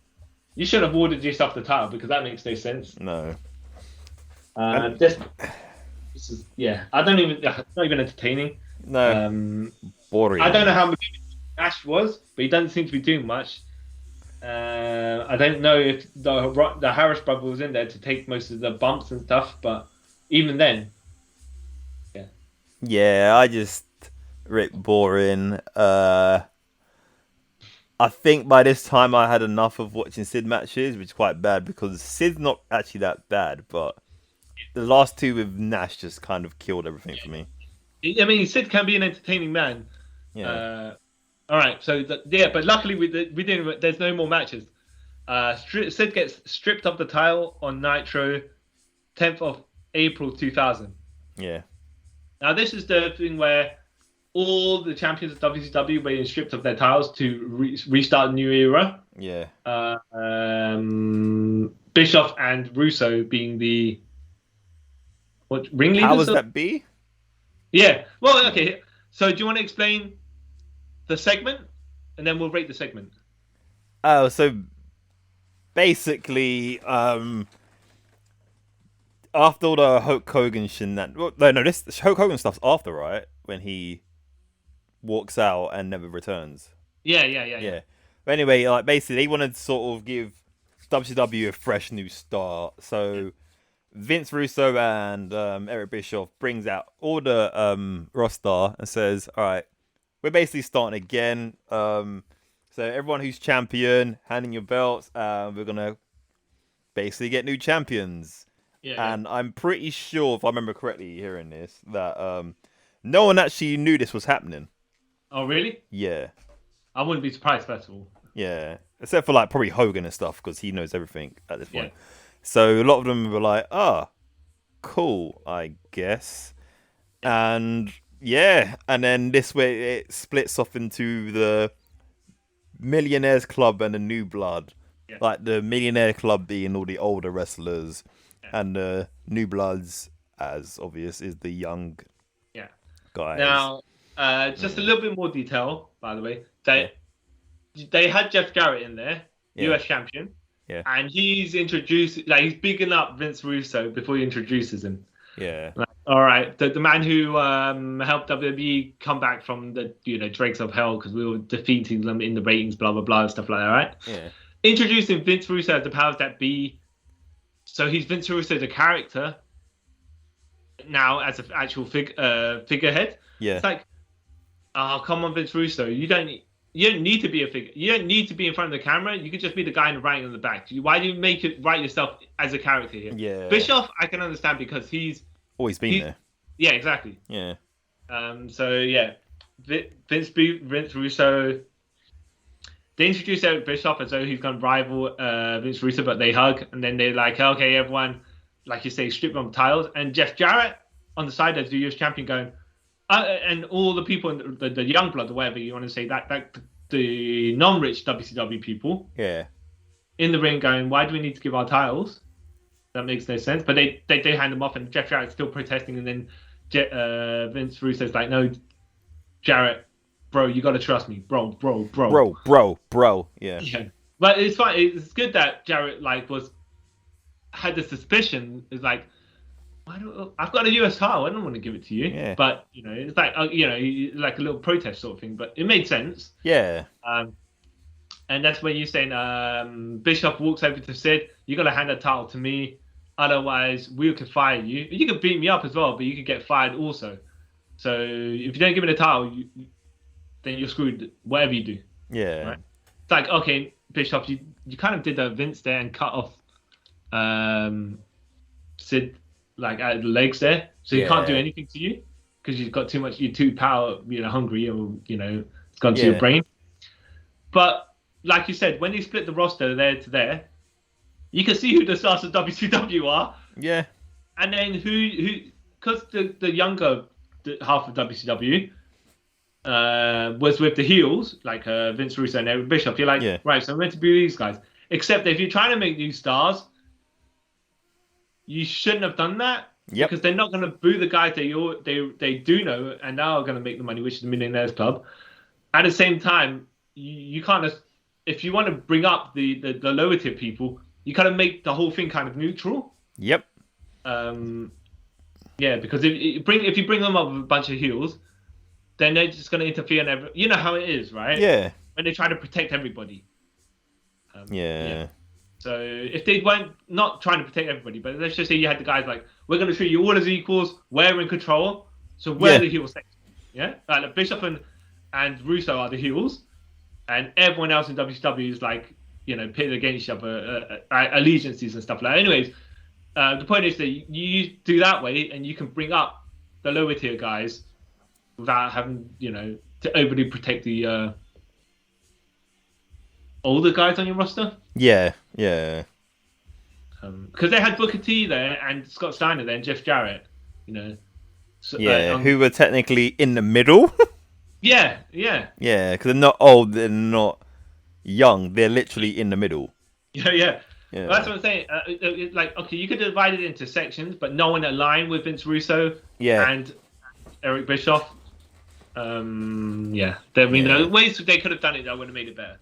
you should have awarded yourself the title because that makes no sense. No. This is, yeah. It's not even entertaining. No. Boring. I don't know how much Nash was, but he doesn't seem to be doing much. I don't know if the Harris brother was in there to take most of the bumps and stuff, but even then, yeah. Yeah, I just Rick boring. I think by this time I had enough of watching Sid matches, which is quite bad because Sid's not actually that bad, but the last two with Nash just kind of killed everything for me. I mean, Sid can be an entertaining man. Yeah. All right, so but luckily we didn't. There's no more matches. Sid gets stripped of the title on Nitro, 10th of April 2000. Yeah. Now this is the thing where all the champions of WCW were being stripped of their titles to restart a new era. Yeah. Bischoff and Russo being the ringleaders. How was that be? Yeah. Well, okay. So do you want to explain the segment, and then we'll rate the segment? Oh, so basically, after all the Hulk Hogan this Hulk Hogan stuff's after, right? When he walks out and never returns. Yeah. But anyway, like basically, they wanted to sort of give WCW a fresh new start. So Vince Russo and Eric Bischoff brings out all the roster and says, "All right, we're basically starting again. So everyone who's champion, handing your belts. We're gonna basically get new champions." And I'm pretty sure, if I remember correctly, hearing this, that no one actually knew this was happening. Oh, really? Yeah. I wouldn't be surprised, first of all. Yeah. Except for like probably Hogan and stuff, because he knows everything at this point. So a lot of them were like, cool, I guess. And yeah, and then this way it splits off into the Millionaires Club and the New Blood. Yeah. Like the Millionaire Club being all the older wrestlers, and the New Bloods, as obvious, is the young guys. Now, just a little bit more detail, by the way. They had Jeff Jarrett in there, US champion. Yeah. And he's introduced, like, he's bigging up Vince Russo before he introduces him. Yeah. Like, all right, the man who helped WWE come back from the dregs of hell because we were defeating them in the ratings, blah blah blah, and stuff like that, right? Yeah. Introducing Vince Russo as the powers that be. So he's Vince Russo the character now as an actual figurehead. Yeah. It's like, oh, come on, Vince Russo, you don't need to be a figure. You don't need to be in front of the camera. You could just be the guy writing in the back. Why do you make it write yourself as a character here? Yeah. Bischoff, I can understand because he's always been there. Yeah, exactly. Yeah. So yeah, Vince Russo. They introduce Eric Bischoff as though he's going to rival Vince Russo, but they hug, and then they're like, okay, everyone, like you say, strip on titles, and Jeff Jarrett on the side as the US champion going. And all the people in the young blood, or whatever you want to say, that the non-rich WCW people, in the ring going, why do we need to give our titles? That makes no sense. But they hand them off, and Jeff Jarrett's still protesting, and then Vince Russo's like, no, Jarrett, bro, you got to trust me, bro. Yeah. But it's fine. It's good that Jarrett had the suspicion. Is like, I've got a US title. I don't want to give it to you. Yeah. But it's like like a little protest sort of thing. But it made sense. Yeah. And that's when you're saying Bischoff walks over to Sid. You got to hand the title to me, otherwise we could fire you. You could beat me up as well, but you could get fired also. So if you don't give me the title, then you're screwed. Whatever you do. Yeah. Right? It's like, okay, Bischoff, you kind of did a Vince there and cut off Sid like at the legs there, so he can't do anything to you because you've got too much. You're too hungry, or it's gone to your brain. But like you said, when they split the roster there to there, you can see who the stars of WCW are. Yeah. And then who because the younger half of WCW was with the heels, like Vince Russo and Eric Bischoff. You're like, right, so I'm meant to be these guys. Except if you're trying to make new stars, you shouldn't have done that. Yep. Because they're not going to boo the guys they do know and now are going to make the money, which is the Millionaires Club. At the same time, you kind if you want to bring up the lower tier people, you kind of make the whole thing kind of neutral. Yep. Because if you bring them up with a bunch of heels, then they're just going to interfere and you know how it is, right? Yeah. When they try to protect everybody. Yeah. So if they weren't not trying to protect everybody, but let's just say you had the guys like, we're going to treat you all as equals, we're in control, so we're the heels section. Yeah? Like Bishop and Russo are the heels, and everyone else in WCW is like, pitted against each other, allegiances and stuff like that. Anyways, the point is that you do that way, and you can bring up the lower tier guys without having, to overly protect the older guys on your roster. Yeah. Because they had Booker T there and Scott Steiner there and Jeff Jarrett, So, who were technically in the middle. Yeah. Yeah, because they're not old, they're not young, they're literally in the middle. Yeah. Well, that's what I'm saying. Like, okay, you could divide it into sections, but no one aligned with Vince Russo and Eric Bischoff. The ways they could have done it that would have made it better.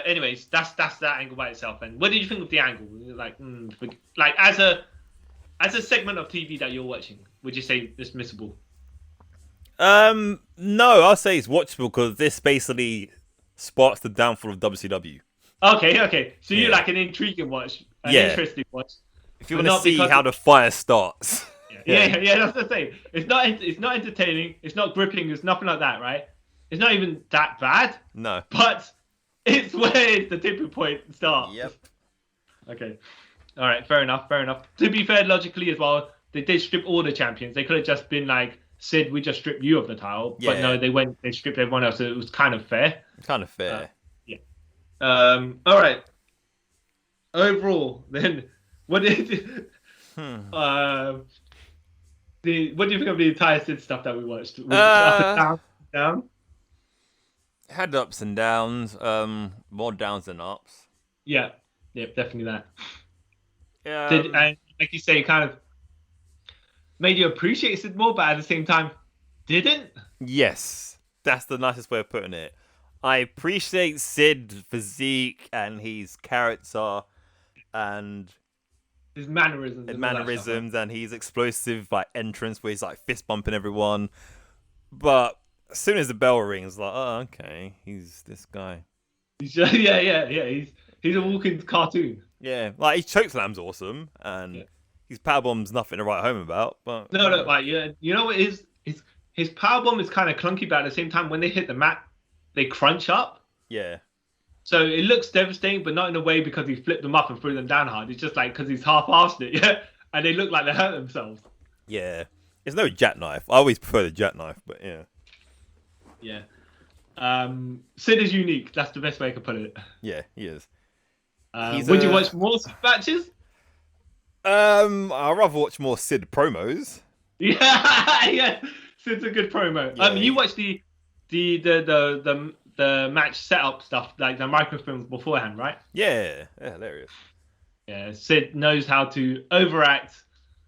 Anyways, that's that angle by itself. And what did you think of the angle? Like as a segment of TV that you're watching, would you say dismissible? No, I'll say it's watchable because this basically sparks the downfall of WCW. Okay. So you like an intriguing watch, interesting watch. If you want to see how the fire starts. Yeah, that's the thing. It's not entertaining. It's not gripping. It's nothing like that, right? It's not even that bad. No. But it's where the tipping point starts. Yep. Okay. All right. Fair enough. To be fair, logically as well, they did strip all the champions. They could have just been like, Sid, we just stripped you of the title. But no, they stripped everyone else. So it was kind of fair. All right. Overall, then, what did what do you think of the entire Sid stuff that we watched? Up and down? Had ups and downs, more downs than ups. Yeah, definitely that. Yeah. And like you say, kind of made you appreciate Sid more, but at the same time, didn't? Yes, that's the nicest way of putting it. I appreciate Sid's physique and his character and his mannerisms, and his explosive entrance where he's fist bumping everyone. But as soon as the bell rings, okay, he's this guy. He's a walking cartoon. Yeah, his chokeslam's awesome and his powerbomb's nothing to write home about. But you know what his powerbomb is kind of clunky, but at the same time, when they hit the mat, they crunch up. Yeah. So it looks devastating, but not in a way because he flipped them up and threw them down hard. It's just because he's half-assed it, and they look like they hurt themselves. Yeah. It's no jackknife. I always prefer the jackknife, but yeah. Yeah. Sid is unique. That's the best way I could put it. Yeah, he is. Would you watch more matches? I'd rather watch more Sid promos. Yeah. Sid's a good promo. Yeah, you watched the match setup stuff, like the microfilms beforehand, right? Yeah, hilarious. Yeah, Sid knows how to overact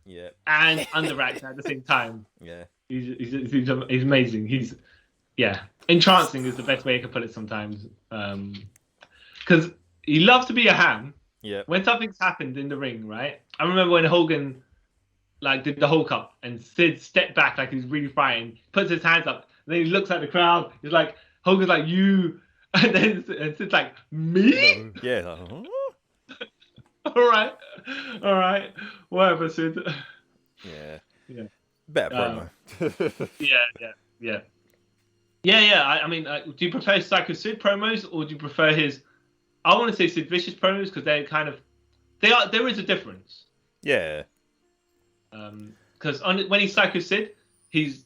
and underact at the same time. Yeah. He's amazing. He's entrancing is the best way I could put it sometimes. Because he loves to be a ham. Yeah. When something's happened in the ring, right? I remember when Hogan did the Hulk up and Sid stepped back like he's really frightened, puts his hands up, and then he looks at the crowd. He's like, Hogan's like, you, and then Sid's like, me? Yeah. All right, whatever, Sid. Yeah. Better promo. Yeah. I mean, do you prefer Psycho Sid promos or do you prefer his? I want to say Sid Vicious promos because they're kind of there is a difference. Yeah. Because when he's Psycho Sid, his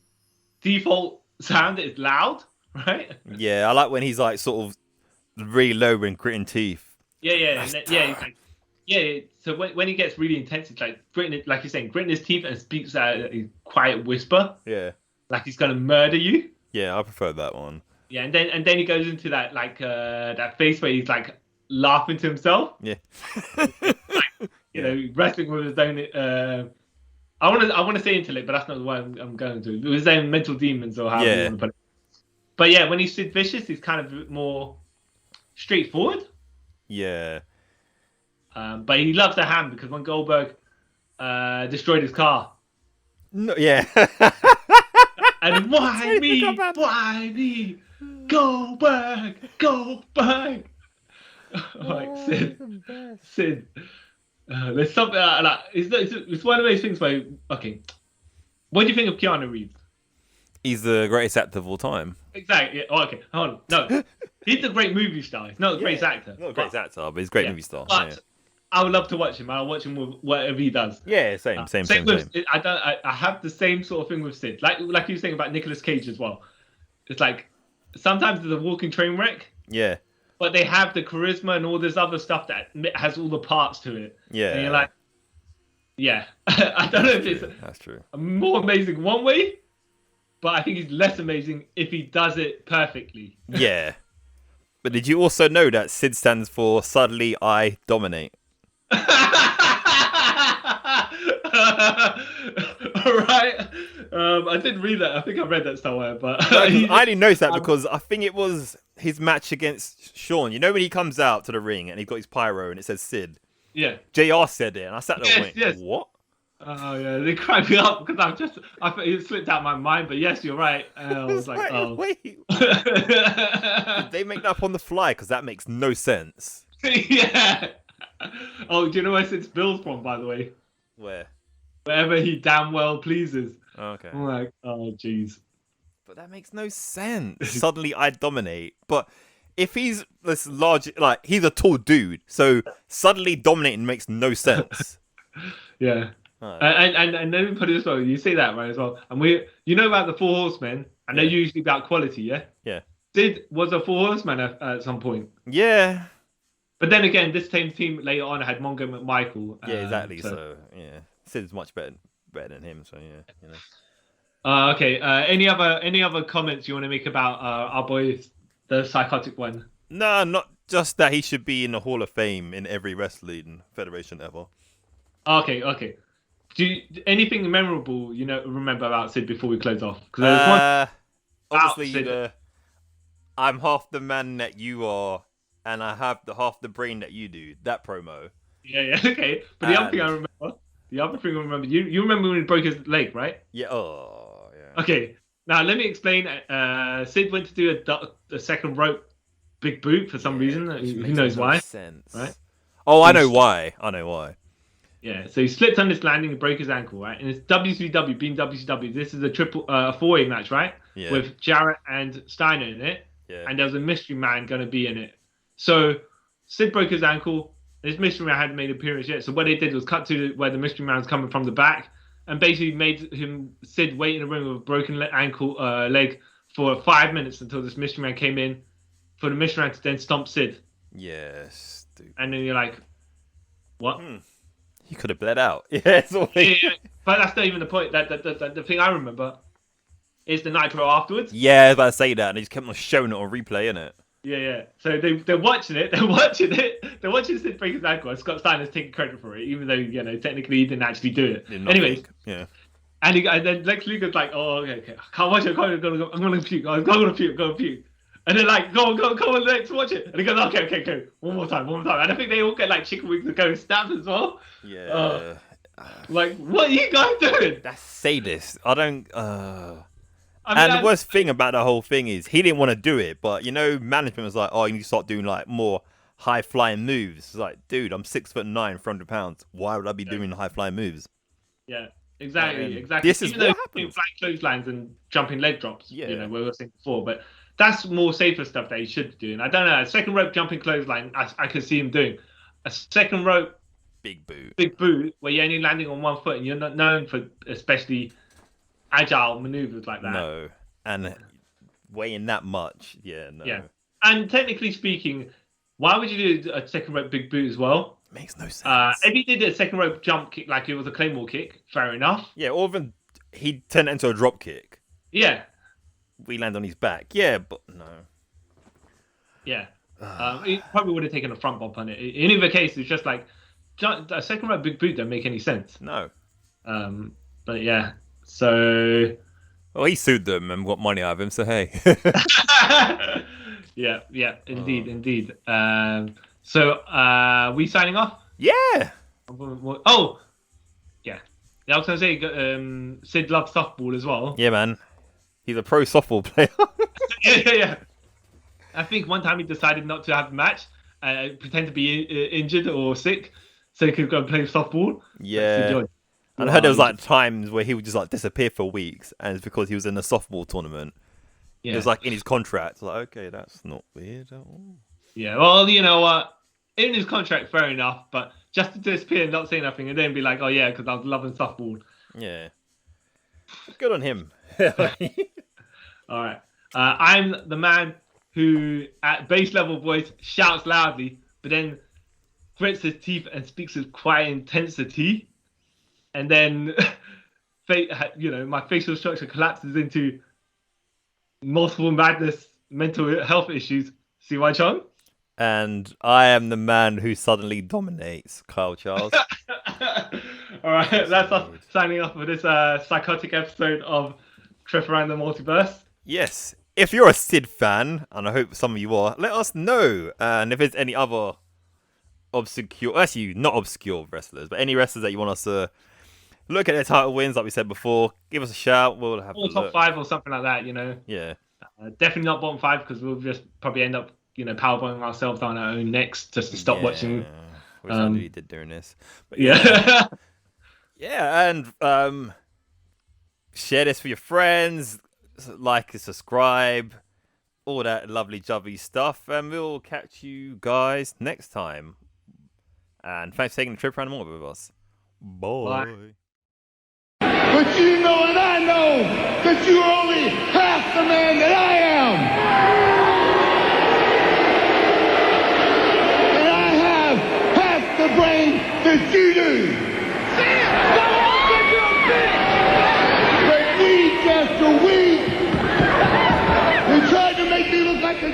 default sound is loud, right? Yeah, I like when he's like sort of really low and gritting teeth. Yeah. He's like, yeah. So when he gets really intense, it's like gritting, like you're saying, gritting his teeth and speaks at a quiet whisper. Yeah. Like he's gonna murder you. Yeah, I prefer that one. Yeah, and then he goes into that that face where he's like laughing to himself. Yeah. You know, wrestling with his own. I want to say intellect, but that's not the one I'm going to. With his own mental demons or however you want to put it. But yeah, when he's Sid Vicious, he's kind of more straightforward. Yeah. But he loves the hand because when Goldberg destroyed his car. No, yeah. And why me? Why me? Goldberg! Goldberg! Like Sid. There's something like it's one of those things where okay. What do you think of Keanu Reeves? He's the greatest actor of all time. Exactly. Yeah. Oh, okay. Hold on. No, he's a great movie star. He's not a great actor. Not a great actor, but he's a great movie star. But I would love to watch him. I'll watch him with whatever he does. Yeah, same. I have the same sort of thing with Sid. Like you were saying about Nicolas Cage as well. It's like sometimes it's a walking train wreck. Yeah. But they have the charisma and all this other stuff that has all the parts to it. Yeah. And you're like, yeah. I don't know if that's true. More amazing one way, but I think he's less amazing if he does it perfectly. Yeah. But did you also know that Sid stands for Suddenly I Dominate? All right. I didn't read that. I think I read that somewhere, but I only noticed that because I think it was his match against Sean. You know when he comes out to the ring and he got his pyro and it says Sid. Yeah. JR said it, and I sat there and went, "What?" Oh yeah, they cracked me up because I thought it slipped out my mind. But yes, you're right. I was like, oh wait. Did they make that up on the fly? Because that makes no sense. Yeah. Oh, do you know where Sid's Bill's from, by the way? Where? Wherever he damn well pleases. Okay. I'm like, oh, jeez. But that makes no sense. Suddenly I dominate. But if he's this large, like, he's a tall dude, so suddenly dominating makes no sense. Yeah. Right. And let me put it this way. You say that, right, as well. And you know about the Four Horsemen, and they're usually about quality, yeah? Yeah. Sid was a Four Horseman at some point. Yeah. But then again, this same team later on had Mongo McMichael. Yeah, exactly. So yeah, Sid's much better than him. So yeah, you know. Okay. Any other comments you want to make about our boy, the psychotic one? No, not just that he should be in the Hall of Fame in every wrestling federation ever. Okay. Do you, anything memorable remember about Sid before we close off? Because obviously I'm half the man that you are. And I have half the brain that you do. That promo. Yeah, okay. But the other thing I remember, you remember when he broke his leg, right? Yeah. Oh, yeah. Okay. Now let me explain. Sid went to do a second rope big boot for some reason. Who knows why? Sense. Right? Oh, I know why. Yeah. So he slipped on this landing and broke his ankle, right? And it's WCW being WCW. This is a four-way match, right? Yeah. With Jarrett and Steiner in it. Yeah. And there was a mystery man going to be in it. So Sid broke his ankle. This mystery man hadn't made an appearance yet. So what they did was cut to where the mystery man's coming from the back, and basically made Sid wait in the ring with a broken leg for 5 minutes until this mystery man came in, for the mystery man to then stomp Sid. Yes. Stupid. And then you're like, what? He could have bled out. Yeah. But that's not even the point. The thing I remember is the Nitro afterwards. Yeah, I was about to say that, and they just kept on showing it on replay, innit? Yeah. So they're watching it. They're watching Sid break his ankle. And Scott Steiner's taking credit for it, even though technically he didn't actually do it. Anyways, yeah. And then Lex Luger's like, oh, okay. I can't watch it. I'm gonna puke. I'm gonna puke. And they're like, come on, Lex, watch it. And he goes, okay. One more time. And I think they all get like chicken wings and go stabs as well. Yeah. Like, what are you guys doing? That's sadist. I don't. And the worst thing about the whole thing is he didn't want to do it, but management was like, "Oh, you need to start doing like more high flying moves." It's like, dude, I'm 6'9", 400 pounds. Why would I be doing high flying moves? Yeah, Exactly. This is Even though what doing happens. flying clotheslines and jumping leg drops, Yeah. you know, we were saying before, but that's more safer stuff that he should do. And I don't know, a second rope jumping clothesline, I could see him doing. A second rope Big boot. big boot where you're only landing on one foot and you're not known for especially agile maneuvers like that. No. And weighing that much, no. Yeah. And technically speaking, why would you do a second rope big boot as well? Makes no sense. If he did a second rope jump kick like it was a Claymore kick, fair enough. Yeah, or even he turned it into a drop kick. Yeah. We land on his back. Yeah, but no. Yeah. He probably would have taken a front bump on it. In either case, it's just like a second rope big boot don't make any sense. No. But yeah. So Well, he sued them and got money out of him, so hey. yeah, indeed. So we signing off? Yeah. Oh, yeah. I was gonna say Sid loves softball as well. Yeah, man. He's a pro softball player. yeah. I think one time he decided not to have a match, pretend to be injured or sick, so he could go and play softball. Yeah. And I heard there was like times where he would just like disappear for weeks, and it's because he was in a softball tournament. Yeah. It was like in his contract. Like, okay, that's not weird at all. Yeah, well, you know what? In his contract, fair enough, but just to disappear and not say nothing and then be like, oh yeah, because I was loving softball. Yeah. Good on him. All right. I'm the man who, at base level voice, shouts loudly, but then grits his teeth and speaks with quiet intensity. And then, my facial structure collapses into multiple madness, mental health issues. See why, Chong? And I am the man who suddenly dominates, Kyle Charles. All right, that's us signing off for this psychotic episode of Trip Around the Multiverse. Yes. If you're a Sid fan, and I hope some of you are, let us know. And if there's any other not obscure wrestlers, but any wrestlers that you want us to look at their title wins, like we said before, give us a shout. We'll have or top 5 or something like that, Yeah. Definitely not bottom 5 because we'll just probably end up, powerbombing ourselves down our own necks just to stop watching. Which I really did during this. But yeah. Yeah, and share this with your friends, like and subscribe, all that lovely jubby stuff, and we'll catch you guys next time. And thanks for taking the trip around the world with us. Bye. But you know and I know that you're only half the man that I am. And I have half the brain that you do. But we just a weak. They tried to make me look like a